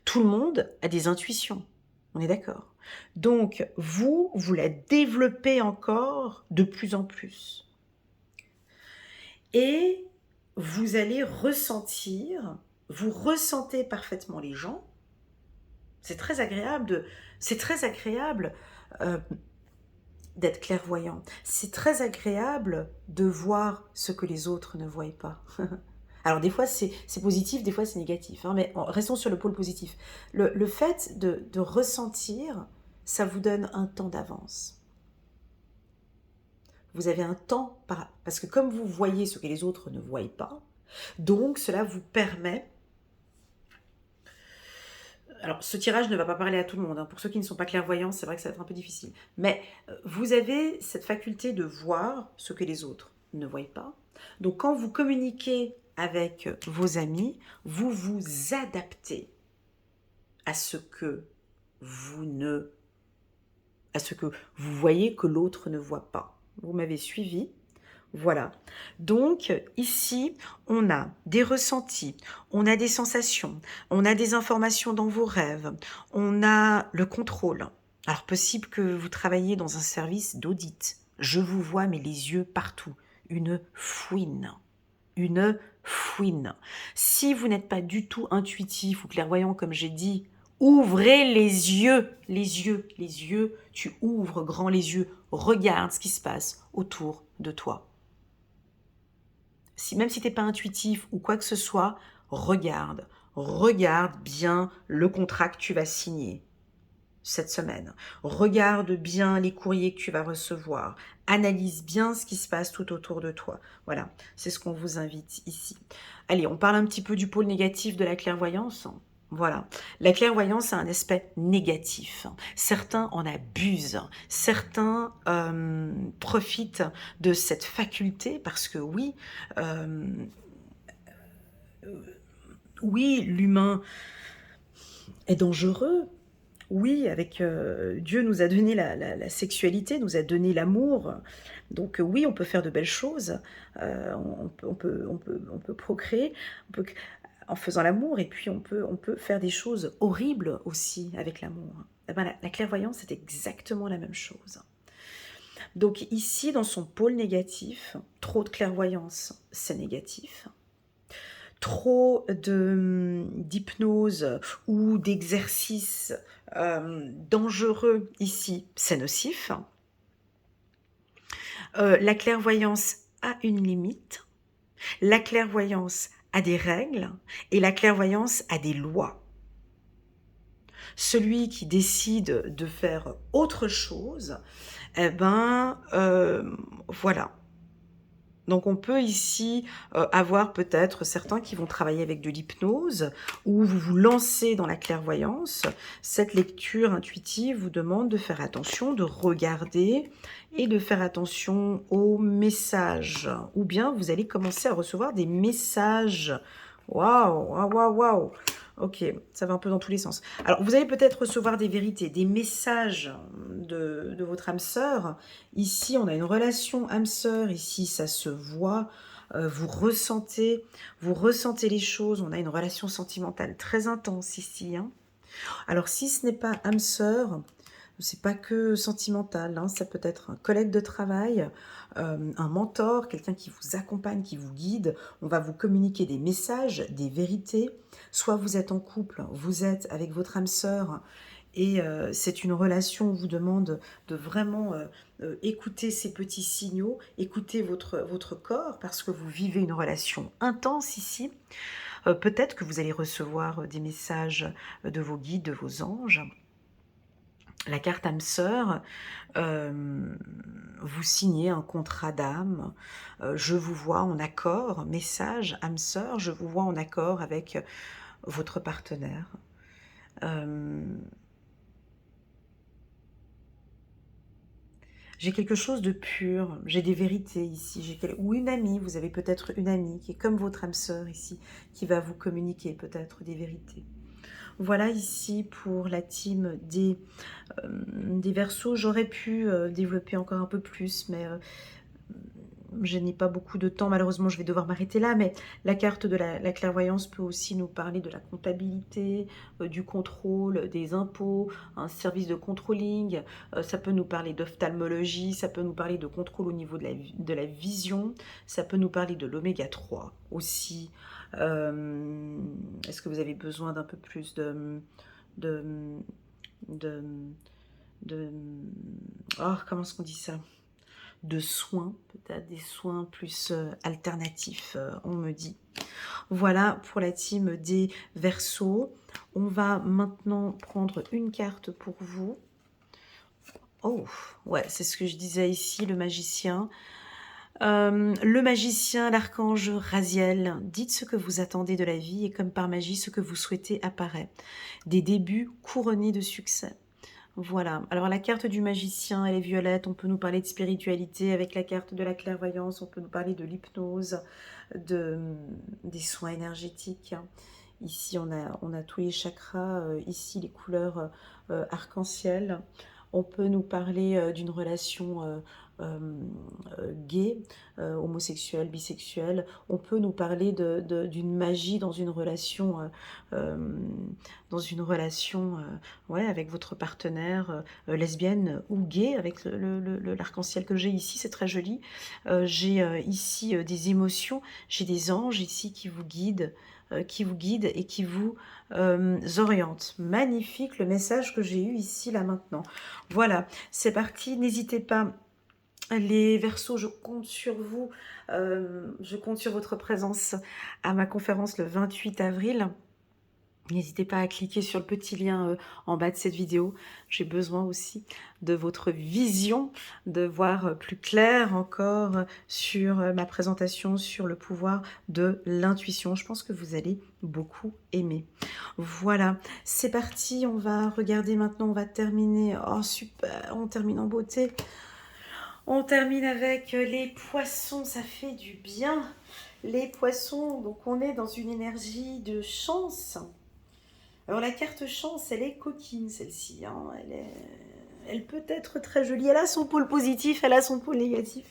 [SPEAKER 1] Tout le monde a des intuitions, on est d'accord. Donc, vous la développez encore de plus en plus. Et vous allez ressentir, vous ressentez parfaitement les gens. C'est très agréable d'être clairvoyant. C'est très agréable de voir ce que les autres ne voient pas. Alors des fois c'est positif, des fois c'est négatif, mais restons sur le pôle positif. Le fait de ressentir, ça vous donne un temps d'avance. Vous avez un temps, parce que comme vous voyez ce que les autres ne voient pas, donc cela vous permet... Alors, ce tirage ne va pas parler à tout le monde. Pour ceux qui ne sont pas clairvoyants, c'est vrai que ça va être un peu difficile. Mais vous avez cette faculté de voir ce que les autres ne voient pas. Donc, quand vous communiquez avec vos amis, vous vous adaptez à ce que vous voyez que l'autre ne voit pas. Vous m'avez suivi? Voilà. Donc, ici, on a des ressentis, on a des sensations, on a des informations dans vos rêves, on a le contrôle. Alors, possible que vous travailliez dans un service d'audit. Je vous vois, mais les yeux partout. Une fouine. Une fouine. Si vous n'êtes pas du tout intuitif ou clairvoyant, comme j'ai dit, ouvrez les yeux. Les yeux. Tu ouvres grand les yeux. Regarde ce qui se passe autour de toi. Même si tu n'es pas intuitif ou quoi que ce soit, regarde bien le contrat que tu vas signer cette semaine. Regarde bien les courriers que tu vas recevoir. Analyse bien ce qui se passe tout autour de toi. Voilà, c'est ce qu'on vous invite ici. Allez, on parle un petit peu du pôle négatif de la clairvoyance. Voilà, la clairvoyance a un aspect négatif. Certains en abusent, certains profitent de cette faculté parce que oui, l'humain est dangereux. Oui, avec Dieu nous a donné la sexualité, nous a donné l'amour. Donc oui, on peut faire de belles choses. On peut procréer. En faisant l'amour, et puis on peut faire des choses horribles aussi avec l'amour. Eh ben, la clairvoyance, c'est exactement la même chose. Donc ici, dans son pôle négatif, trop de clairvoyance, c'est négatif. Trop d'hypnose ou d'exercice dangereux ici, c'est nocif. La clairvoyance a une limite. La clairvoyance a des règles et la clairvoyance a des lois. Celui qui décide de faire autre chose, eh ben, voilà. Donc on peut ici avoir peut-être certains qui vont travailler avec de l'hypnose ou vous vous lancez dans la clairvoyance. Cette lecture intuitive vous demande de faire attention, de regarder et de faire attention aux messages. Ou bien vous allez commencer à recevoir des messages. Waouh, waouh, waouh, waouh. Ok, ça va un peu dans tous les sens. Alors, vous allez peut-être recevoir des vérités, des messages de votre âme sœur. Ici, on a une relation âme-sœur. Ici, ça se voit. Vous ressentez les choses. On a une relation sentimentale très intense ici. Hein. Alors, si ce n'est pas âme-sœur, c'est pas que sentimental, hein, ça peut être un collègue de travail, un mentor, quelqu'un qui vous accompagne, qui vous guide. On va vous communiquer des messages, des vérités. Soit vous êtes en couple, vous êtes avec votre âme sœur et c'est une relation, on vous demande de vraiment écouter ces petits signaux, écouter votre corps parce que vous vivez une relation intense ici. Peut-être que vous allez recevoir des messages de vos guides, de vos anges. La carte âme sœur, vous signez un contrat d'âme, je vous vois en accord, message âme sœur, je vous vois en accord avec votre partenaire. J'ai quelque chose de pur, j'ai des vérités ici, ou une amie, vous avez peut-être une amie qui est comme votre âme sœur ici, qui va vous communiquer peut-être des vérités. Voilà ici pour la team des Verseaux. J'aurais pu développer encore un peu plus, mais je n'ai pas beaucoup de temps. Malheureusement, je vais devoir m'arrêter là. Mais la carte de la clairvoyance peut aussi nous parler de la comptabilité, du contrôle, des impôts, un service de controlling. Ça peut nous parler d'ophtalmologie, ça peut nous parler de contrôle au niveau de la vision. Ça peut nous parler de l'oméga 3 aussi. Est-ce que vous avez besoin d'un peu plus de, de, oh, comment est-ce qu'on dit ça? De soins, peut-être des soins plus alternatifs, on me dit. Voilà pour la team des Verseaux. On va maintenant prendre une carte pour vous. Oh, ouais, c'est ce que je disais ici, le magicien. Le magicien, l'archange Raziel, dites ce que vous attendez de la vie et comme par magie, ce que vous souhaitez apparaît. Des débuts couronnés de succès. Voilà, alors la carte du magicien, elle est violette, on peut nous parler de spiritualité avec la carte de la clairvoyance, on peut nous parler de l'hypnose, des soins énergétiques. Ici, on a tous les chakras, ici les couleurs arc-en-ciel. On peut nous parler d'une relation gay, homosexuelle, bisexuelle. On peut nous parler d'une magie dans une relation ouais, avec votre partenaire lesbienne ou gay, avec l'arc-en-ciel que j'ai ici, c'est très joli. J'ai ici des émotions, j'ai des anges ici qui vous guident et qui vous orientent. Magnifique le message que j'ai eu ici, là, maintenant. Voilà, c'est parti. N'hésitez pas, les Verseaux, je compte sur vous. Je compte sur votre présence à ma conférence le 28 avril. N'hésitez pas à cliquer sur le petit lien en bas de cette vidéo. J'ai besoin aussi de votre vision, de voir plus clair encore sur ma présentation, sur le pouvoir de l'intuition. Je pense que vous allez beaucoup aimer. Voilà, c'est parti. On va regarder maintenant, on va terminer. Oh super, on termine en beauté. On termine avec les poissons, ça fait du bien. Les poissons, donc on est dans une énergie de chance. Alors la carte chance, elle est coquine celle-ci, hein. Elle peut être très jolie. Elle a son pôle positif, elle a son pôle négatif.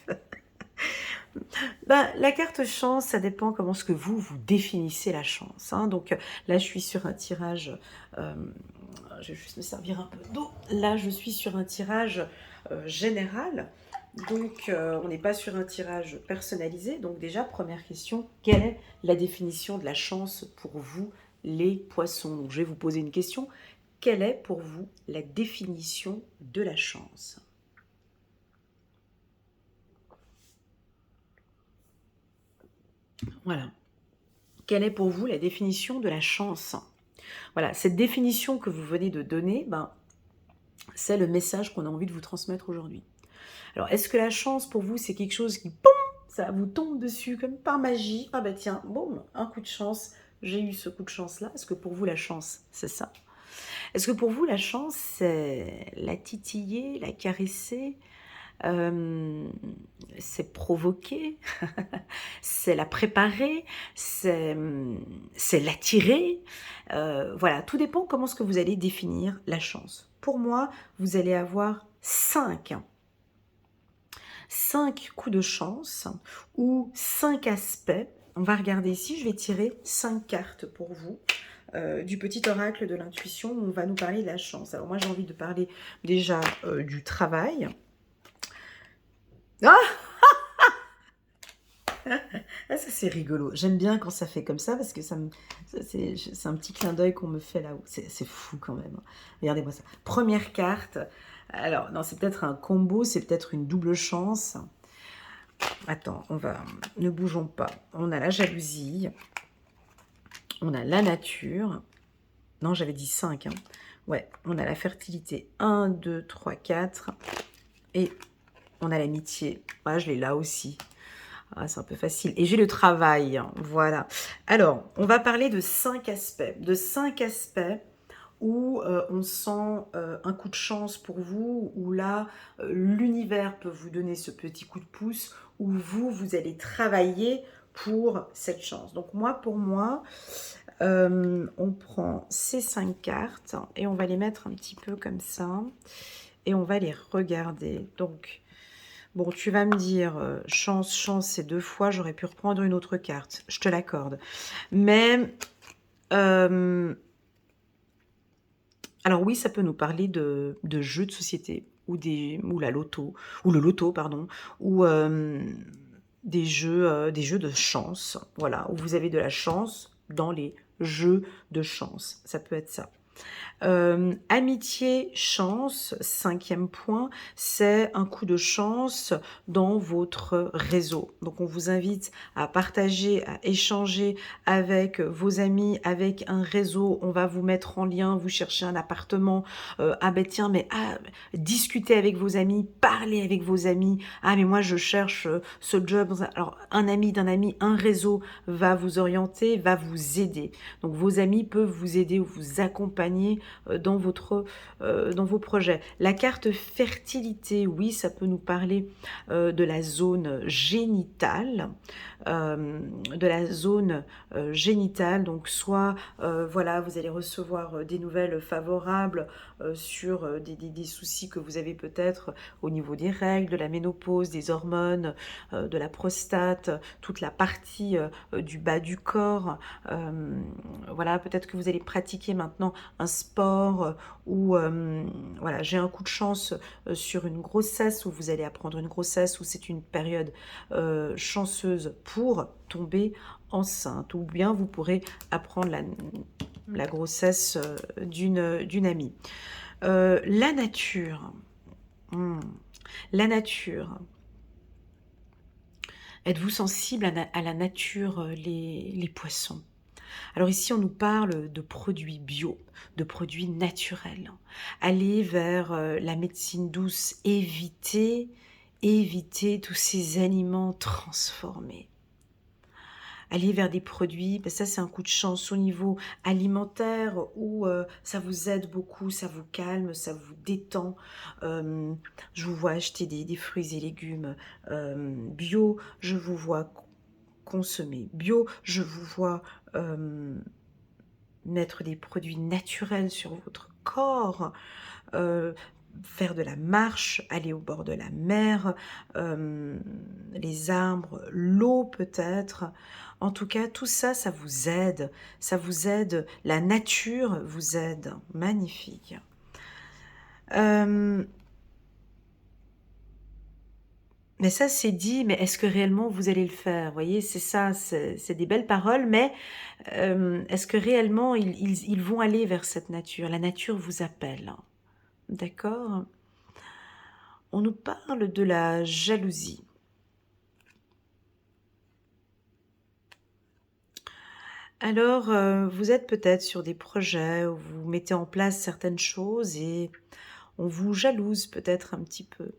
[SPEAKER 1] Ben, la carte chance, ça dépend comment ce que vous définissez la chance. Hein. Donc là, je suis sur un tirage. Je vais juste me servir un peu d'eau. Là, je suis sur un tirage général. Donc, on n'est pas sur un tirage personnalisé. Donc déjà, première question, quelle est la définition de la chance pour vous, les poissons? Donc, je vais vous poser une question. Quelle est pour vous la définition de la chance? Voilà. Quelle est pour vous la définition de la chance? Voilà, cette définition que vous venez de donner, ben, c'est le message qu'on a envie de vous transmettre aujourd'hui. Alors, est-ce que la chance pour vous, c'est quelque chose qui, boum, ça vous tombe dessus comme par magie. Ah bah tiens, boum, un coup de chance. J'ai eu ce coup de chance-là. Est-ce que pour vous, la chance, c'est ça? Est-ce que pour vous, la chance, c'est la titiller, la caresser, euh, c'est provoquer, c'est la préparer, c'est l'attirer. Voilà, tout dépend comment est-ce que vous allez définir la chance. Pour moi, vous allez avoir 5 coups de chance ou 5 aspects. On va regarder ici, je vais tirer 5 cartes pour vous. Du petit oracle de l'intuition où on va nous parler de la chance. Alors moi j'ai envie de parler déjà du travail. Ah, ah, ça c'est rigolo. J'aime bien quand ça fait comme ça parce que c'est un petit clin d'œil qu'on me fait là-haut. C'est fou quand même. Regardez-moi ça. Première carte. Alors non, c'est peut-être un combo, c'est peut-être une double chance. Attends, ne bougeons pas. On a la jalousie. On a la nature. Non, j'avais dit 5. Hein. Ouais, on a la fertilité. 1, 2, 3, 4. Et on a l'amitié. Ah, je l'ai là aussi. Ah, c'est un peu facile. Et j'ai le travail. Voilà. Alors, on va parler de 5 aspects. De 5 aspects où on sent un coup de chance pour vous, où là, l'univers peut vous donner ce petit coup de pouce, où vous allez travailler pour cette chance. Donc moi, pour moi, on prend ces 5 cartes et on va les mettre un petit peu comme ça et on va les regarder. Donc, bon, tu vas me dire, chance, chance, c'est 2 fois, j'aurais pu reprendre une autre carte, je te l'accorde. Mais, alors oui, ça peut nous parler de jeux de société ou la loto, ou le loto, pardon, ou des jeux de chance, voilà, où vous avez de la chance dans les jeux de chance. Ça peut être ça. Amitié, chance, 5e point, c'est un coup de chance dans votre réseau. Donc on vous invite à partager, à échanger avec vos amis, avec un réseau. On va vous mettre en lien, vous cherchez un appartement. Ah ben tiens, discutez avec vos amis, parlez avec vos amis. Ah mais moi je cherche ce job. Alors un ami d'un ami, un réseau va vous orienter, va vous aider. Donc vos amis peuvent vous aider ou vous accompagner dans vos projets. La carte fertilité, oui, ça peut nous parler de la zone génitale, donc soit voilà, vous allez recevoir des nouvelles favorables sur des soucis que vous avez peut-être au niveau des règles, de la ménopause, des hormones, de la prostate, toute la partie du bas du corps. Voilà, peut-être que vous allez pratiquer maintenant un sport ou voilà, j'ai un coup de chance sur une grossesse où vous allez apprendre une grossesse où c'est une période chanceuse pour tomber enceinte, ou bien vous pourrez apprendre la grossesse d'une amie. La nature. La nature. Êtes-vous sensible à la nature, les poissons? Alors ici, on nous parle de produits bio, de produits naturels. Allez vers la médecine douce, évitez tous ces aliments transformés. Allez vers des produits, ça c'est un coup de chance au niveau alimentaire où ça vous aide beaucoup, ça vous calme, ça vous détend. Je vous vois acheter des fruits et légumes bio, je vous vois consommer bio, je vous vois mettre des produits naturels sur votre corps, faire de la marche, aller au bord de la mer, les arbres, l'eau peut-être. En tout cas, tout ça, ça vous aide. Ça vous aide. La nature vous aide. Magnifique. Mais ça, c'est dit, mais est-ce que réellement vous allez le faire? Vous voyez, c'est ça, c'est des belles paroles, mais est-ce que réellement ils vont aller vers cette nature? La nature vous appelle. D'accord? On nous parle de la jalousie. Alors, vous êtes peut-être sur des projets où vous mettez en place certaines choses et on vous jalouse peut-être un petit peu.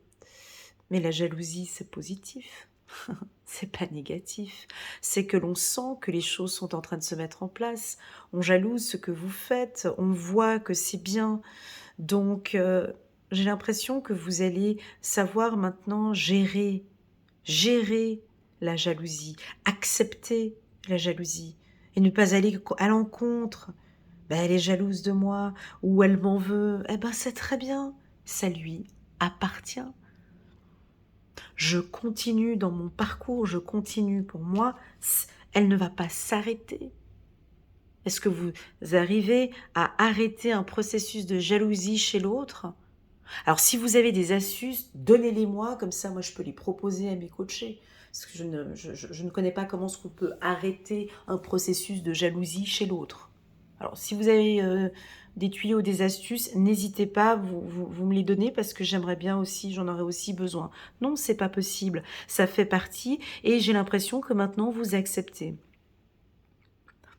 [SPEAKER 1] Mais la jalousie, c'est positif. C'est pas négatif, c'est que l'on sent que les choses sont en train de se mettre en place. On jalouse ce que vous faites, on voit que c'est bien. Donc, j'ai l'impression que vous allez savoir maintenant gérer la jalousie, accepter la jalousie et ne pas aller à l'encontre. Ben, elle est jalouse de moi ou elle m'en veut. Eh ben, c'est très bien, ça lui appartient. Je continue dans mon parcours, je continue pour moi, elle ne va pas s'arrêter. Est-ce que vous arrivez à arrêter un processus de jalousie chez l'autre? Alors, si vous avez des astuces, donnez-les-moi, comme ça, moi, je peux les proposer à mes coachés. Parce que je ne connais pas comment est-ce qu'on peut arrêter un processus de jalousie chez l'autre. Alors, si vous avez des tuyaux, des astuces, n'hésitez pas, vous me les donnez parce que j'aimerais bien aussi, j'en aurais aussi besoin. Non, c'est pas possible. Ça fait partie et j'ai l'impression que maintenant, vous acceptez.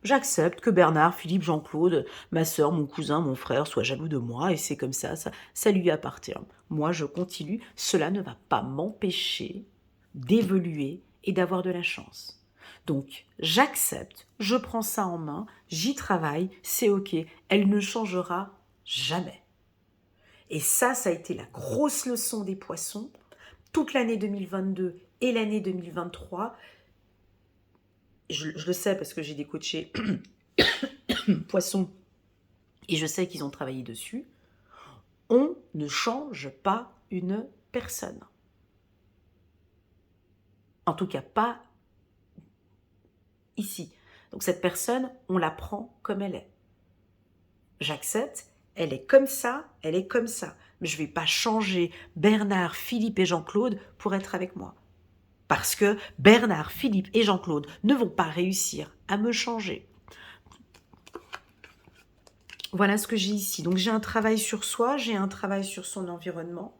[SPEAKER 1] J'accepte que Bernard, Philippe, Jean-Claude, ma sœur, mon cousin, mon frère soient jaloux de moi et c'est comme ça lui appartient. Moi, je continue. Cela ne va pas m'empêcher d'évoluer et d'avoir de la chance. Donc, j'accepte, je prends ça en main, j'y travaille, c'est ok. Elle ne changera jamais. Et ça a été la grosse leçon des poissons. Toute l'année 2022 et l'année 2023, je le sais parce que j'ai des coachés poissons et je sais qu'ils ont travaillé dessus, on ne change pas une personne. En tout cas, pas ici. Donc cette personne, on la prend comme elle est. J'accepte, elle est comme ça, elle est comme ça. Mais je ne vais pas changer Bernard, Philippe et Jean-Claude pour être avec moi. Parce que Bernard, Philippe et Jean-Claude ne vont pas réussir à me changer. Voilà ce que j'ai ici. Donc j'ai un travail sur soi, j'ai un travail sur son environnement,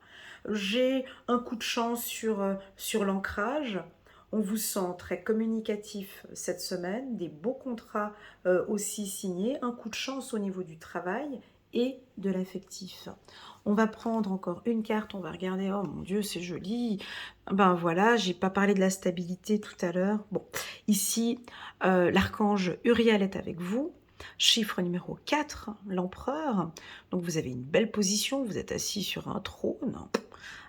[SPEAKER 1] j'ai un coup de chance sur l'ancrage. On vous sent très communicatif cette semaine, des beaux contrats aussi signés, un coup de chance au niveau du travail et de l'affectif. On va prendre encore une carte, on va regarder, oh mon Dieu, c'est joli. Ben voilà, j'ai pas parlé de la stabilité tout à l'heure. Bon, ici, l'archange Uriel est avec vous. Chiffre numéro 4, l'empereur. Donc vous avez une belle position, vous êtes assis sur un trône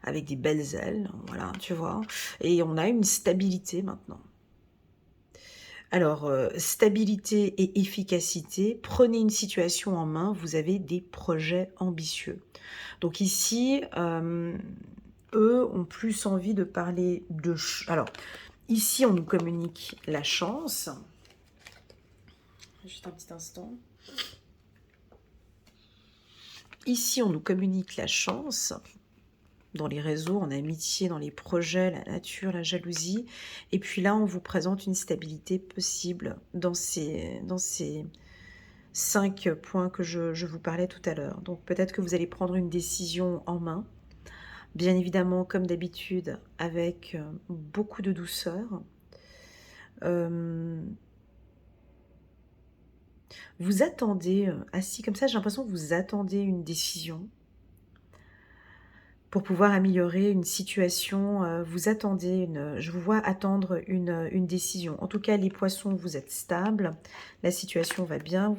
[SPEAKER 1] avec des belles ailes, voilà, tu vois. Et on a une stabilité maintenant. Alors, stabilité et efficacité, prenez une situation en main, vous avez des projets ambitieux. Donc ici, eux ont plus envie de parler de... Alors, ici, on nous communique la chance. Juste un petit instant. Ici, on nous communique la chance. Dans les réseaux, en amitié, dans les projets, la nature, la jalousie. Et puis là, on vous présente une stabilité possible dans ces 5 points que je vous parlais tout à l'heure. Donc peut-être que vous allez prendre une décision en main. Bien évidemment, comme d'habitude, avec beaucoup de douceur. Vous attendez, assis comme ça, j'ai l'impression que vous attendez une décision pour pouvoir améliorer une situation. Vous attendez, je vous vois attendre une décision. En tout cas, les poissons, vous êtes stables, la situation va bien,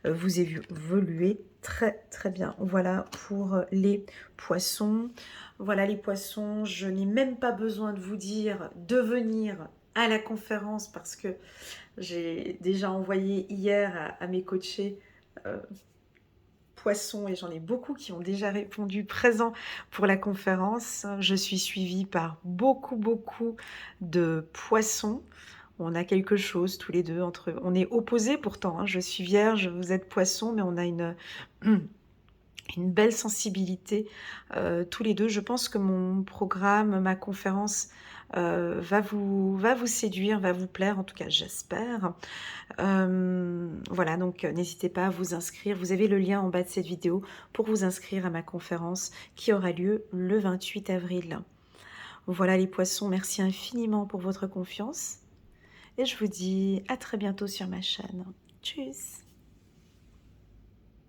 [SPEAKER 1] vous évoluez très très bien. Voilà pour les poissons. Voilà les poissons, je n'ai même pas besoin de vous dire de venir à la conférence parce que j'ai déjà envoyé hier à mes coachés poissons et j'en ai beaucoup qui ont déjà répondu présent pour la conférence. Je suis suivie par beaucoup de poissons. On a quelque chose tous les deux entre... On est opposés pourtant, hein. Je suis vierge, vous êtes poisson, mais on a une belle sensibilité tous les deux. Je pense que mon programme, ma conférence va vous séduire, va vous plaire, en tout cas j'espère. Voilà, donc n'hésitez pas à vous inscrire. Vous avez le lien en bas de cette vidéo pour vous inscrire à ma conférence qui aura lieu le 28 avril. Voilà les poissons, merci infiniment pour votre confiance. Et je vous dis à très bientôt sur ma chaîne. Tchuss!